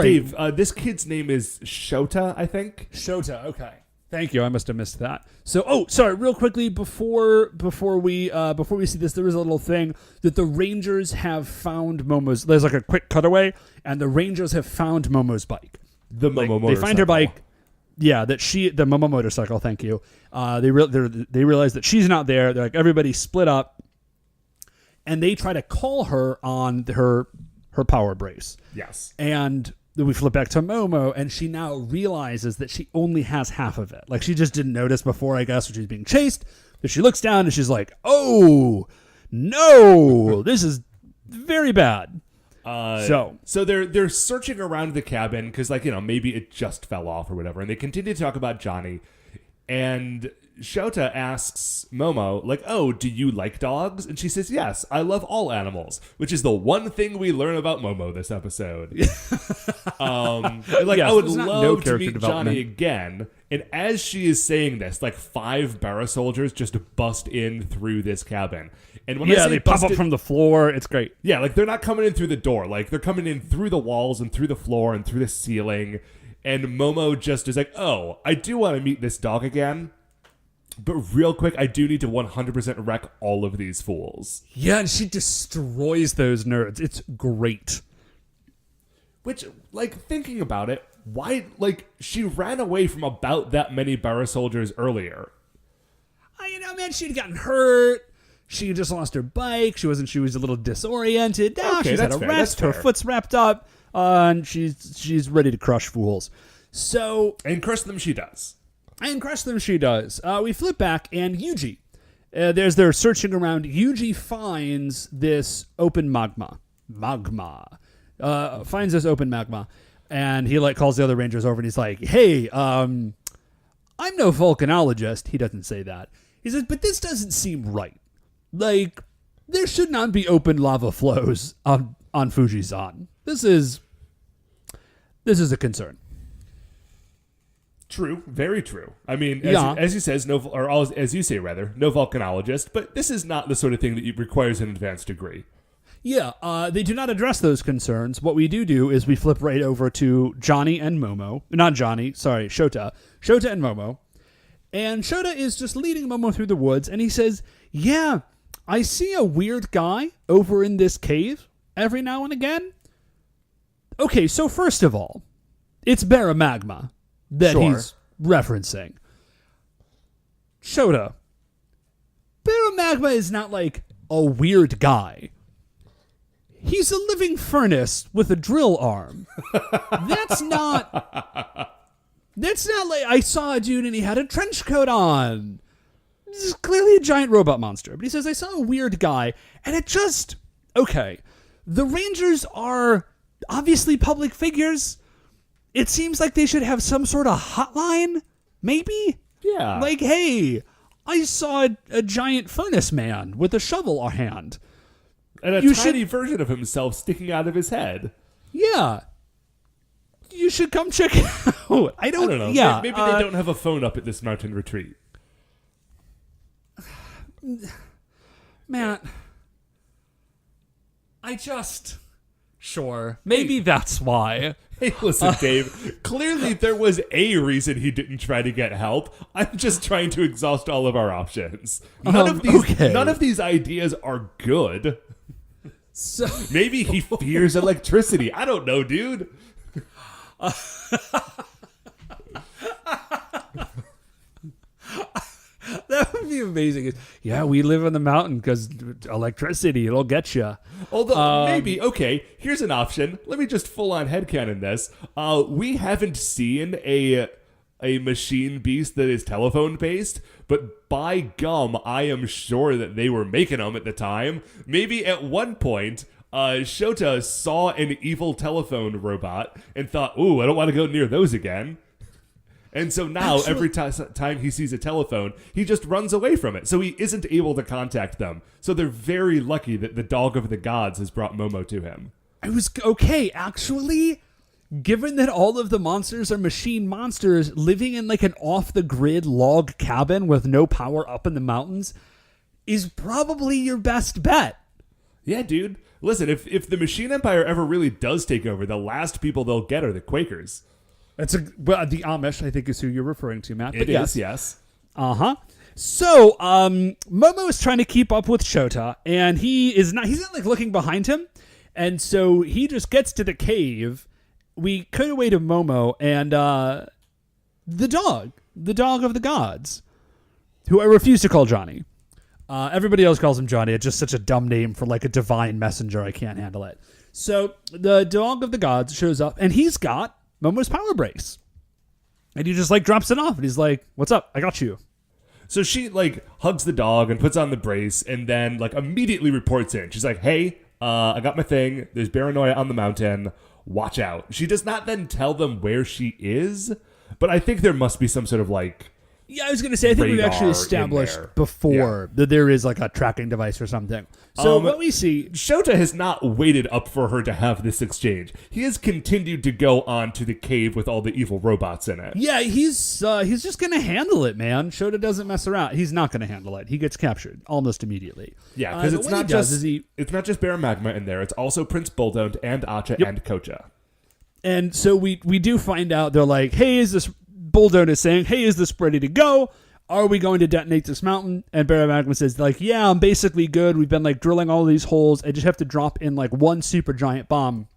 Dave. This kid's name is Shota, I think. Shota. Okay. Thank you. I must have missed that. So, sorry. Real quickly, before we see this, there was a little thing that the Rangers have found Momo's. There's like a quick cutaway, and the Rangers have found Momo's bike. The Momo motorcycle. They find her bike. Yeah, the Momo motorcycle. Thank you. They realize that she's not there. They're like, everybody split up, and they try to call her on her power brace. Yes. And then we flip back to Momo, and she now realizes that she only has half of it. Like, she just didn't notice before, I guess, when she's being chased. But she looks down, and she's like, oh, no, this is very bad. So they're searching around the cabin because, maybe it just fell off or whatever. And they continue to talk about Johnny. And Shota asks Momo, oh, do you like dogs? And she says, yes, I love all animals, which is the one thing we learn about Momo this episode. I would love to meet Johnny again. And as she is saying this, 5 Bara soldiers just bust in through this cabin. And when they pop up from the floor. It's great. Yeah, they're not coming in through the door. They're coming in through the walls and through the floor and through the ceiling. And Momo just is like, oh, I do want to meet this dog again. But real quick, I do need to 100% wreck all of these fools. Yeah, and she destroys those nerds. It's great. Which, thinking about it, why, she ran away from about that many Bara soldiers earlier. Man, she'd gotten hurt. She just lost her bike. She was a little disoriented. Now she's had a rest. Her foot's wrapped up. And she's ready to crush fools. And crush them she does. We flip back, and Yuji, they're searching around. Yuji finds this open magma. Finds this open magma. And he like calls the other Rangers over and he's like, hey, I'm no volcanologist. He doesn't say that. He says, but this doesn't seem right. Like, there should not be open lava flows on Fuji-san. This is a concern. True, very true. I mean, Yeah. as you says, as you say rather, no volcanologist, but this is not the sort of thing that requires an advanced degree. Yeah, they do not address those concerns. What we do is we flip right over to Johnny and Momo. Not Johnny, sorry, Shota. Shota and Momo. And Shota is just leading Momo through the woods, and he says, yeah, I see a weird guy over in this cave every now and again. Okay, so first of all, it's Bara Magma that Sure. he's referencing. Shota, Bara Magma is not like a weird guy. He's a living furnace with a drill arm. That's not like I saw a dude and he had a trench coat on. This is clearly a giant robot monster. But he says, I saw a weird guy, and it just... Okay, the Rangers are obviously public figures. It seems like they should have some sort of hotline, maybe? Yeah. Like, hey, I saw a giant furnace man with a shovel hand. And a You tiny version of himself sticking out of his head. Yeah. You should come check it out. I don't know. Yeah. Maybe they don't have a phone up at this mountain retreat. Man, Sure. Maybe that's why. Hey, listen, Dave. Clearly there was a reason he didn't try to get help. I'm just trying to exhaust all of our options. None of these ideas are good. So Maybe he fears electricity. I don't know, dude. that would be amazing. Yeah, we live on the mountain because electricity, it'll get you. Although, maybe, okay, here's an option. Let me just full-on headcanon this. We haven't seen a machine beast that is telephone-based, but by gum, I am sure that they were making them at the time. Maybe at one point, Shota saw an evil telephone robot and thought, ooh, I don't want to go near those again. And so now, every time he sees a telephone, he just runs away from it. So he isn't able to contact them. So they're very lucky that the dog of the gods has brought Momo to him. Actually, given that all of the monsters are machine monsters living in like an off-the-grid log cabin with no power up in the mountains is probably your best bet. Yeah, dude. Listen, if the Machine Empire ever really does take over, the last people they'll get are the Quakers. The Amish, I think, is who you're referring to, Matt. It is, yes. Uh-huh. So, Momo is trying to keep up with Shota, and he's not like looking behind him. And so he just gets to the cave. We cut away to Momo and the dog of the gods, who I refuse to call Johnny. Everybody else calls him Johnny. It's just such a dumb name for like a divine messenger. I can't handle it. So the dog of the gods shows up, and he's got Momo's power brace. And he just like drops it off, and he's like, what's up? I got you. So she like hugs the dog and puts on the brace and then like immediately reports in. She's like, hey, I got my thing. There's paranoia on the mountain. Watch out. She does not then tell them where she is, but I think there must be some sort of like... Yeah, I was going to say, I think we've actually established before that there is like a tracking device or something. So what we see... Shota has not waited up for her to have this exchange. He has continued to go on to the cave with all the evil robots in it. Yeah, he's just going to handle it, man. Shota doesn't mess around. He's not going to handle it. He gets captured almost immediately. Yeah, because it's not just Bara Magma in there. It's also Prince Buldont and Acha and Kocha. And so we do find out, they're like, hey, Buldont is saying, hey, is this ready to go? Are we going to detonate this mountain? And Bara Magma says, like, yeah, I'm basically good. We've been like drilling all these holes. I just have to drop in like one super giant bomb,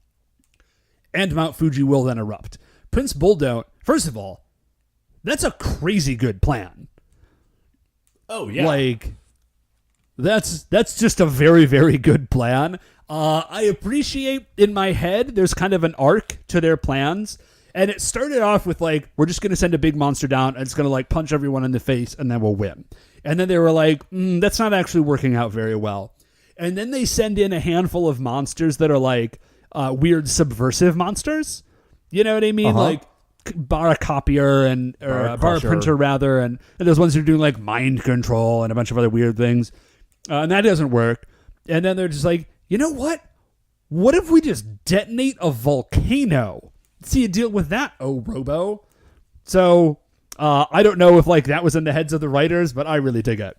and Mount Fuji will then erupt. Prince Buldont, first of all, that's a crazy good plan. Oh, yeah. Like, that's just a very, very good plan. I appreciate in my head there's kind of an arc to their plans. And it started off with like, we're just going to send a big monster down and it's going to like punch everyone in the face and then we'll win. And then they were like, that's not actually working out very well. And then they send in a handful of monsters that are like weird subversive monsters. You know what I mean? Like Bara copier or Bara printer rather, and those ones who are doing like mind control and a bunch of other weird things, and that doesn't work. And then they're just like, you know what? What if we just detonate a volcano? See you deal with that, oh Robo. So I don't know if like that was in the heads of the writers, but I really dig it.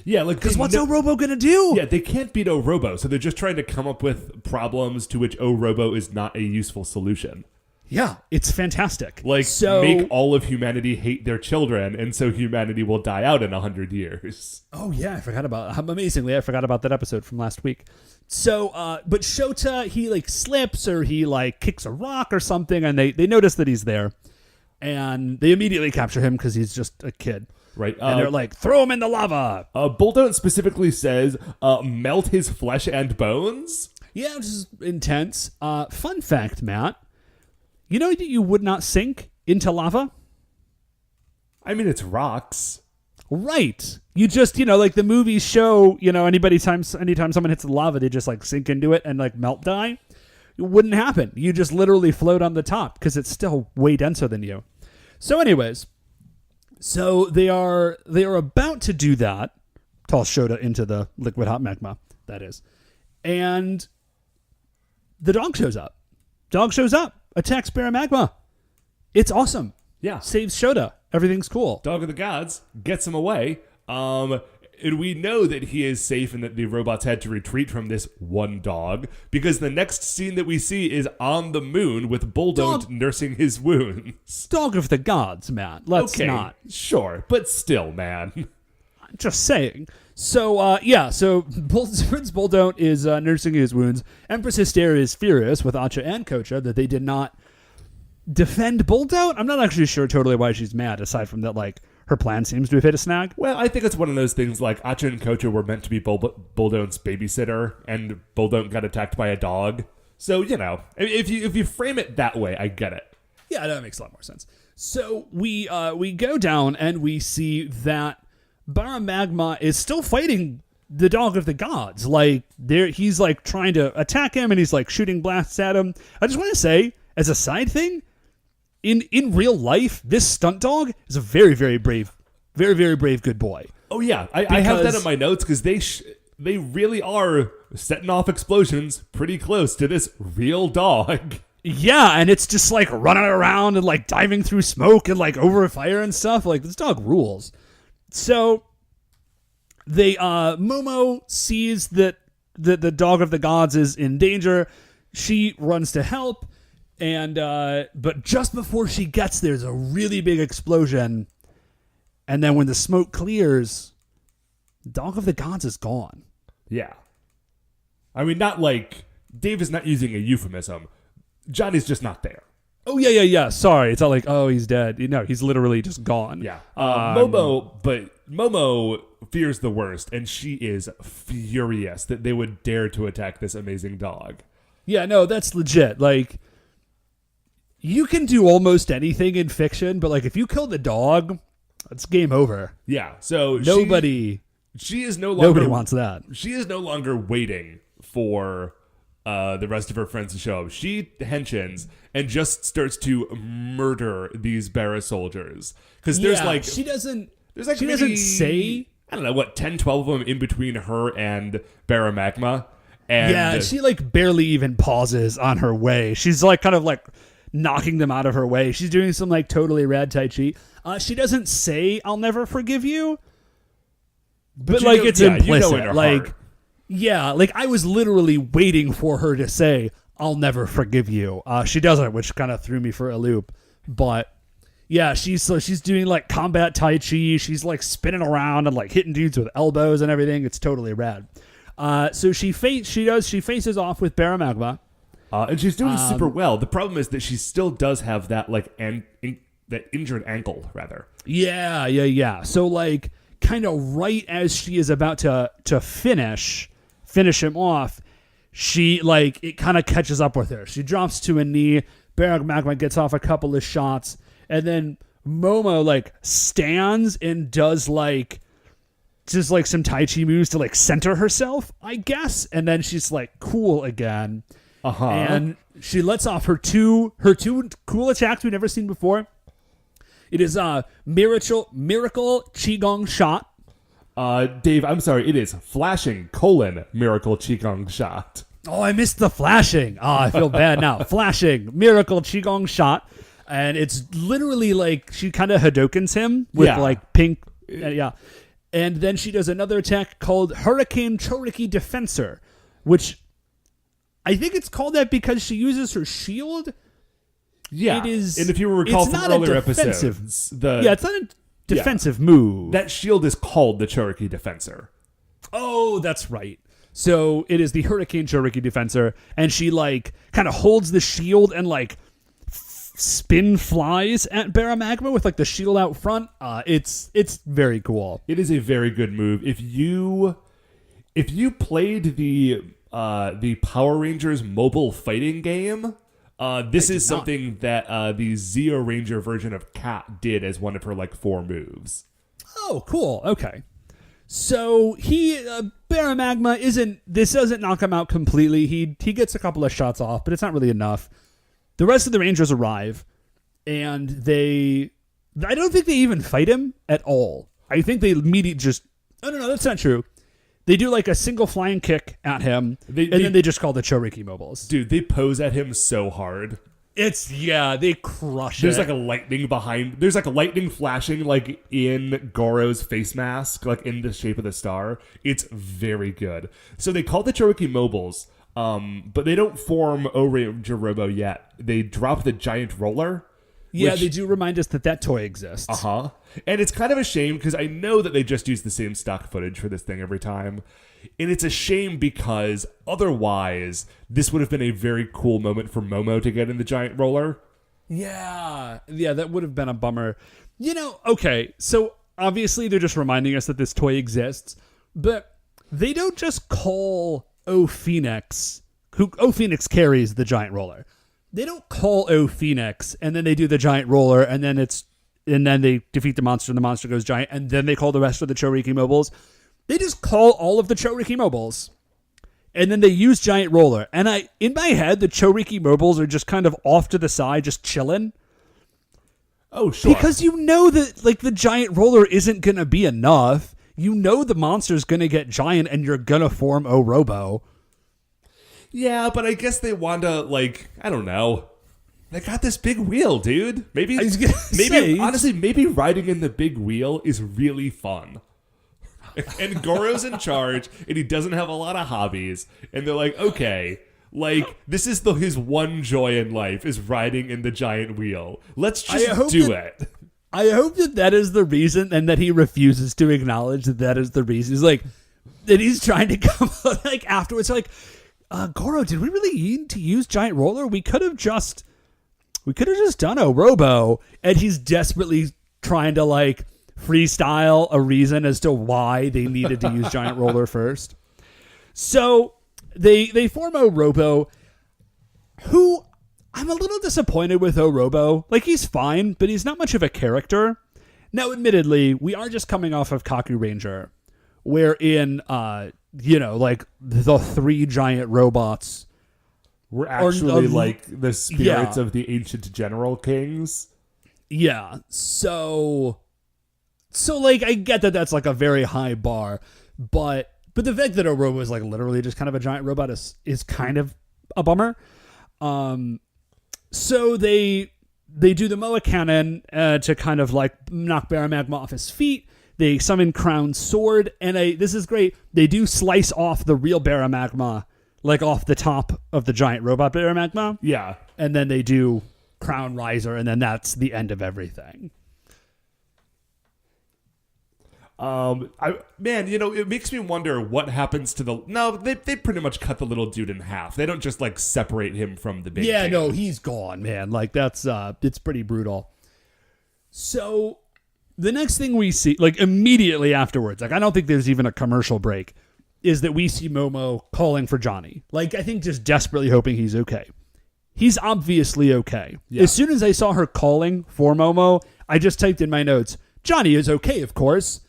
Yeah, like because what's O-Robo gonna do? Yeah, they can't beat O-Robo, so they're just trying to come up with problems to which O-Robo is not a useful solution. Yeah, it's fantastic. Like, make all of humanity hate their children, and so humanity will die out in 100 years. Oh yeah, I forgot about that episode from last week. So, but Shota, he like slips or he like kicks a rock or something, and they notice that he's there, and they immediately capture him because he's just a kid. Right. And they're like, throw him in the lava. Bulldont specifically says, melt his flesh and bones. Yeah, which is intense. Fun fact, Matt. You know that you would not sink into lava? I mean, it's rocks. Right. You just, like the movies show, anytime someone hits the lava, they just like sink into it and like melt die. It wouldn't happen. You just literally float on the top because it's still way denser than you. So anyways, so they are about to do that. Toss Shota into the liquid hot magma, that is. And the dog shows up. Attacks Bara Magma. It's awesome. Yeah. Saves Shota. Everything's cool. Dog of the Gods gets him away. And we know that he is safe and that the robots had to retreat from this one dog because the next scene that we see is on the moon with Bulldont nursing his wounds. Dog of the Gods, Matt. Let's not. Sure, but still, man. Just saying. So, so Prince Bulldont is nursing his wounds. Empress Hysteria is furious with Acha and Kocha that they did not defend Bulldont. I'm not actually sure totally why she's mad, aside from that, like, her plan seems to have hit a snag. Well, I think it's one of those things, like, Acha and Kocha were meant to be Bulldont's babysitter, and Bulldont got attacked by a dog. So, if you frame it that way, I get it. Yeah, that makes a lot more sense. So, we go down, and we see that Bara Magma is still fighting the Dog of the Gods. Like, he's like trying to attack him and he's like shooting blasts at him. I just want to say, as a side thing, in real life, this stunt dog is a very, very brave, very, very brave good boy. Oh yeah, I have that in my notes because they really are setting off explosions pretty close to this real dog. Yeah, and it's just like running around and like diving through smoke and like over fire and stuff. Like, this dog rules. So Momo sees that the Dog of the Gods is in danger. She runs to help, and but just before she gets there, there's a really big explosion. And then when the smoke clears, Dog of the Gods is gone. Yeah. I mean, not like Dave is not using a euphemism. Johnny's just not there. Oh, yeah. Sorry. It's not like, oh, he's dead. No, he's literally just gone. Yeah. Momo fears the worst, and she is furious that they would dare to attack this amazing dog. Yeah, no, that's legit. Like, you can do almost anything in fiction, but, like, if you kill the dog, it's game over. Yeah, so Nobody wants that. She is no longer waiting for the rest of her friends to show up. She henshins and just starts to murder these Bara soldiers. Because there's like... She doesn't say... I don't know, what, 10, 12 of them in between her and Bara Magma. And yeah, she like barely even pauses on her way. She's like kind of like knocking them out of her way. She's doing some like totally rad Tai Chi. She doesn't say, I'll never forgive you. But like it's implicit. In her like... heart. Yeah, like I was literally waiting for her to say, I'll never forgive you. She doesn't, which kind of threw me for a loop. But yeah, she's doing like combat Tai Chi. She's like spinning around and like hitting dudes with elbows and everything. It's totally rad. So she faces off with Bara Magma. And she's doing super well. The problem is that she still does have that like that injured ankle, rather. Yeah. So like kind of right as she is about to finish him off, she like it kind of catches up with her. She drops to a knee. Bara Magma gets off a couple of shots, and then Momo like stands and does like just like some Tai Chi moves to like center herself, I guess, and then she's like cool again. And she lets off her two cool attacks we've never seen before. It is a miracle Qigong shot. Dave, I'm sorry. It is flashing : miracle Qigong shot. Oh, I missed the flashing. Oh, I feel bad now. Flashing miracle Qigong shot. And it's literally like she kind of Hadokens him with like pink. Yeah. And then she does another attack called Hurricane Chouriki Defensor, which I think it's called that because she uses her shield. Yeah. It is, and if you recall from earlier episodes, it's not a defensive move. That shield is called the Chouriki Defensor. Oh, that's right. So it is the Hurricane Chouriki Defensor, and she like kind of holds the shield and like spin flies at Bara Magma with like the shield out front. It's very cool. It is a very good move. If you played the Power Rangers mobile fighting game, this is something that the Zeo Ranger version of Kat did as one of her like 4 moves. Oh, cool. Okay. So Bara Magma doesn't knock him out completely. He gets a couple of shots off, but it's not really enough. The rest of the Rangers arrive, and I don't think they even fight him at all. I think they immediately just, oh, no, that's not true. They do like a single flying kick at him, then they just call the Chouriki mobiles. Dude, they pose at him so hard. They crush There's it. like a lightning behind, there's like a lightning flashing like in Goro's face mask, like in the shape of the star. It's very good. So they call the Chouriki mobiles. But they don't form Ohranger Robo yet. They drop the giant roller. Yeah, they do remind us that toy exists. And it's kind of a shame because I know that they just use the same stock footage for this thing every time. And it's a shame because otherwise this would have been a very cool moment for Momo to get in the giant roller. Yeah, that would have been a bummer. Okay, so obviously they're just reminding us that this toy exists, but they don't just call Phoenix carries the giant roller. They don't call Phoenix and then they do the giant roller and then they defeat the monster and the monster goes giant and then they call the rest of the Chouriki mobiles. They just call all of the Chouriki mobiles and then they use giant roller. And in my head, the Chouriki mobiles are just kind of off to the side, just chilling. Oh, sure. Because that like the giant roller isn't going to be enough. The monster's going to get giant and you're going to form O-Robo. Yeah, but I guess they want to, like, I don't know. They got this big wheel, dude. Maybe riding in the big wheel is really fun. And Goro's in charge, and he doesn't have a lot of hobbies. And they're like, okay, like, this is his one joy in life, is riding in the giant wheel. Let's just do it. I hope that is the reason, and that he refuses to acknowledge that is the reason. He's like, that he's trying to come like afterwards, like, Goro, did we really need to use giant roller? We could have just done a Robo, and he's desperately trying to like freestyle a reason as to why they needed to use giant roller first. So they form a Robo, who I'm a little disappointed with Robo. Like, he's fine, but he's not much of a character. Now, admittedly, we are just coming off of Kaku Ranger, wherein, like, the 3 giant robots were actually, like, the spirits of the ancient general kings. Yeah, so, like, I get that that's, like, a very high bar, but the fact that Robo is, like, literally just kind of a giant robot is kind of a bummer. So they do the Moa Cannon to kind of like knock Bara Magma off his feet. They summon Crown Sword, and this is great. They do slice off the real Bara Magma, like off the top of the giant robot Bara Magma. Yeah. And then they do Crown Riser, and then that's the end of everything. It makes me wonder what happens to they pretty much cut the little dude in half. They don't just like separate him from the big dude. No, he's gone, man. Like, that's it's pretty brutal. So the next thing we see, like immediately afterwards, like I don't think there's even a commercial break, is that we see Momo calling for Johnny. Like, I think just desperately hoping he's okay. He's obviously okay. Yeah. As soon as I saw her calling for Momo, I just typed in my notes, Johnny is okay, of course.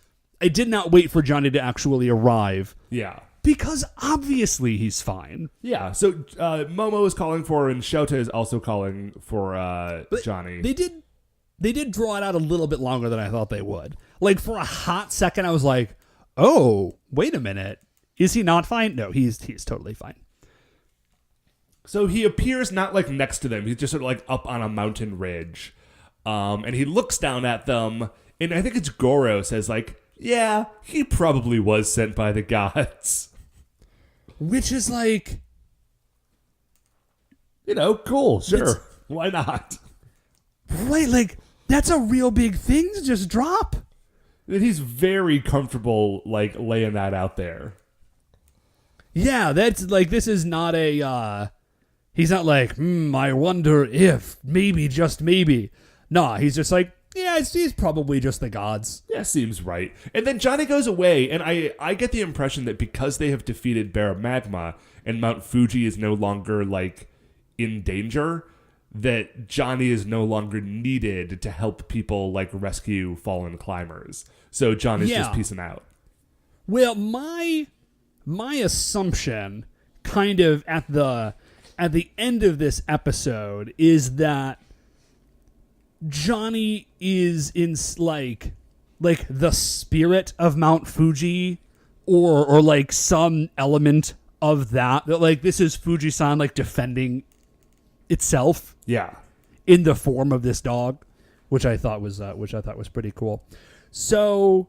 I did not wait for Johnny to actually arrive. Yeah. because obviously he's fine. Yeah, so Momo is calling for, and Shota is also calling for Johnny. They did draw it out a little bit longer than I thought they would. Like, for a hot second, I was like, oh, wait a minute. Is he not fine? No, he's totally fine. So he appears not like next to them. He's just sort of like up on a mountain ridge. And he looks down at them, and I think it's Goro says like, yeah, he probably was sent by the gods. Which is like, cool, sure. Why not? Right, like, that's a real big thing to just drop. And he's very comfortable, like, laying that out there. Yeah, that's like, this is not a, he's not like, I wonder if, maybe, just maybe. Nah, he's just like, yeah, he's probably just the gods. Yeah, seems right. And then Johnny goes away, and I get the impression that because they have defeated Bara Magma, and Mount Fuji is no longer, like, in danger, that Johnny is no longer needed to help people, like, rescue fallen climbers. So Johnny's just peacing out. Well, my assumption, kind of at the end of this episode, is that Johnny is in like the spirit of Mount Fuji, or like some element of that like this is Fuji-san like defending itself. Yeah. In the form of this dog, which I thought was pretty cool. So,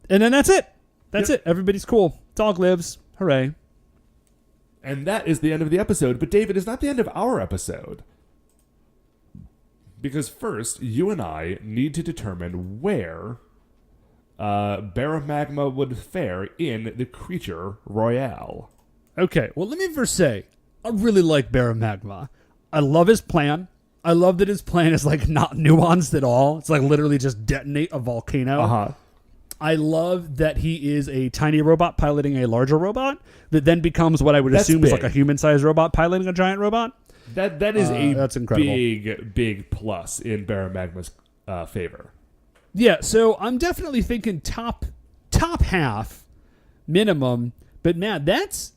and then that's it. That's it. Everybody's cool. Dog lives. Hooray. And that is the end of the episode. But David, is not the end of our episode. Because first, you and I need to determine where Bara Magma would fare in the Creature Royale. Okay, well, let me first say, I really like Bara Magma. I love his plan. I love that his plan is, like, not nuanced at all. It's, like, literally just detonate a volcano. Uh-huh. I love that he is a tiny robot piloting a larger robot that then becomes what I would assume is, like, a human-sized robot piloting a giant robot. That is that's incredible. big plus in Bara Magma's favor. Yeah, so I'm definitely thinking top half minimum, but man, there's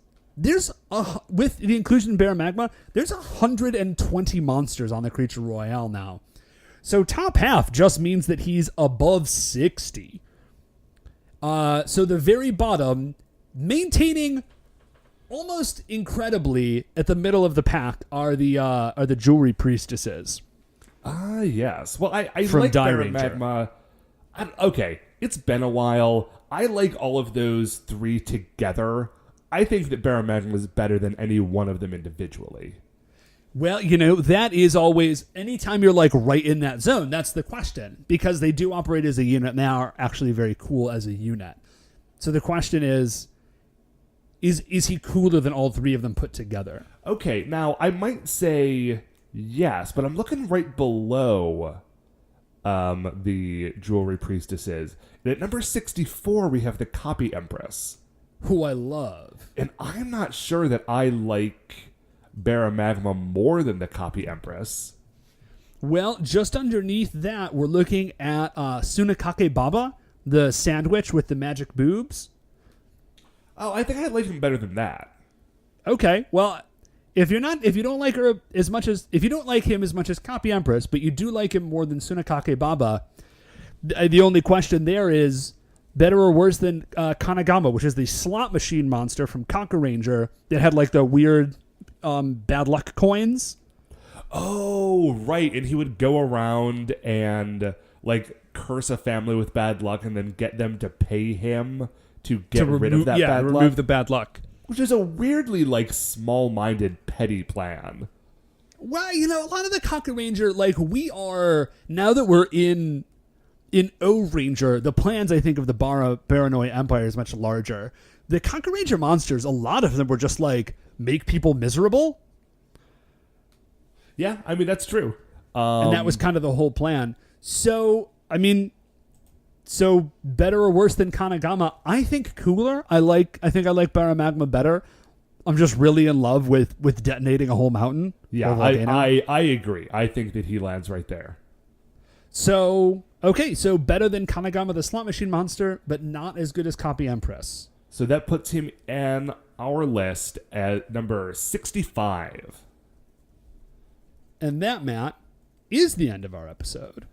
with the inclusion of Bara Magma, there's 120 monsters on the Creature Royale now. So top half just means that he's above 60. So the very bottom, maintaining almost incredibly at the middle of the pack, are the jewelry priestesses. Ah, yes. Well, I From like Bara Ranger. Magma. Okay, it's been a while. I like all of those three together. I think that Bara Magma is better than any one of them individually. Well, that is always, anytime you're like right in that zone, that's the question. Because they do operate as a unit and they are actually very cool as a unit. So the question is he cooler than all three of them put together? Okay, now I might say yes, but I'm looking right below the jewelry priestesses. And at number 64, we have the Copy Empress, who I love. And I'm not sure that I like Bara Magma more than the Copy Empress. Well, just underneath that, we're looking at Sunakake Baba, the sandwich with the magic boobs. Oh, I think I like him better than that. Okay, well, if you don't like him as much as Copy Empress, but you do like him more than Sunakake Baba, the only question there is better or worse than Kanagama, which is the slot machine monster from Ohranger that had like the weird bad luck coins. Oh, right. And he would go around and like curse a family with bad luck and then get them to pay him to get rid of that bad luck. Remove the bad luck. Which is a weirdly like small-minded petty plan. Well, a lot of the Ohranger, like we are, now that we're in Ohranger, the plans I think of the Baranoi Empire is much larger. The Ohranger monsters, a lot of them were just like make people miserable. Yeah, I mean that's true. And that was kind of the whole plan. So, better or worse than Kanagama? I think cooler. I think I like Bara Magma better. I'm just really in love with detonating a whole mountain. Yeah, I agree. I think that he lands right there. So, okay, so better than Kanagama the slot machine monster, but not as good as Copy Empress. So that puts him in our list at number 65. And that, Matt, is the end of our episode.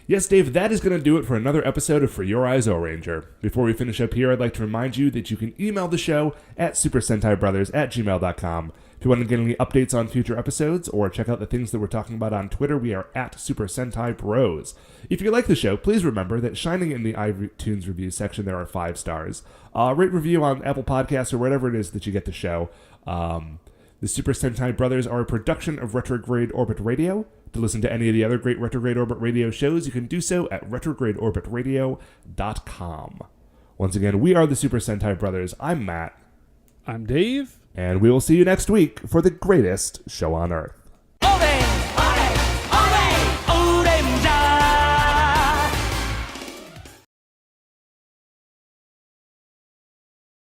Yes, Dave, that is going to do it for another episode of For Your Eyes, Ohranger. Before we finish up here, I'd like to remind you that you can email the show at supersentaibrothers@gmail.com. If you want to get any updates on future episodes or check out the things that we're talking about on Twitter, we are at Super Sentai Bros. If you like the show, please remember that shining in the iTunes review section, there are 5 stars. Rate review on Apple Podcasts or whatever it is that you get the show. The Super Sentai Brothers are a production of Retrograde Orbit Radio. To listen to any of the other great Retrograde Orbit Radio shows, you can do so at retrogradeorbitradio.com. Once again, we are the Super Sentai Brothers. I'm Matt. I'm Dave. And we will see you next week for the greatest show on Earth.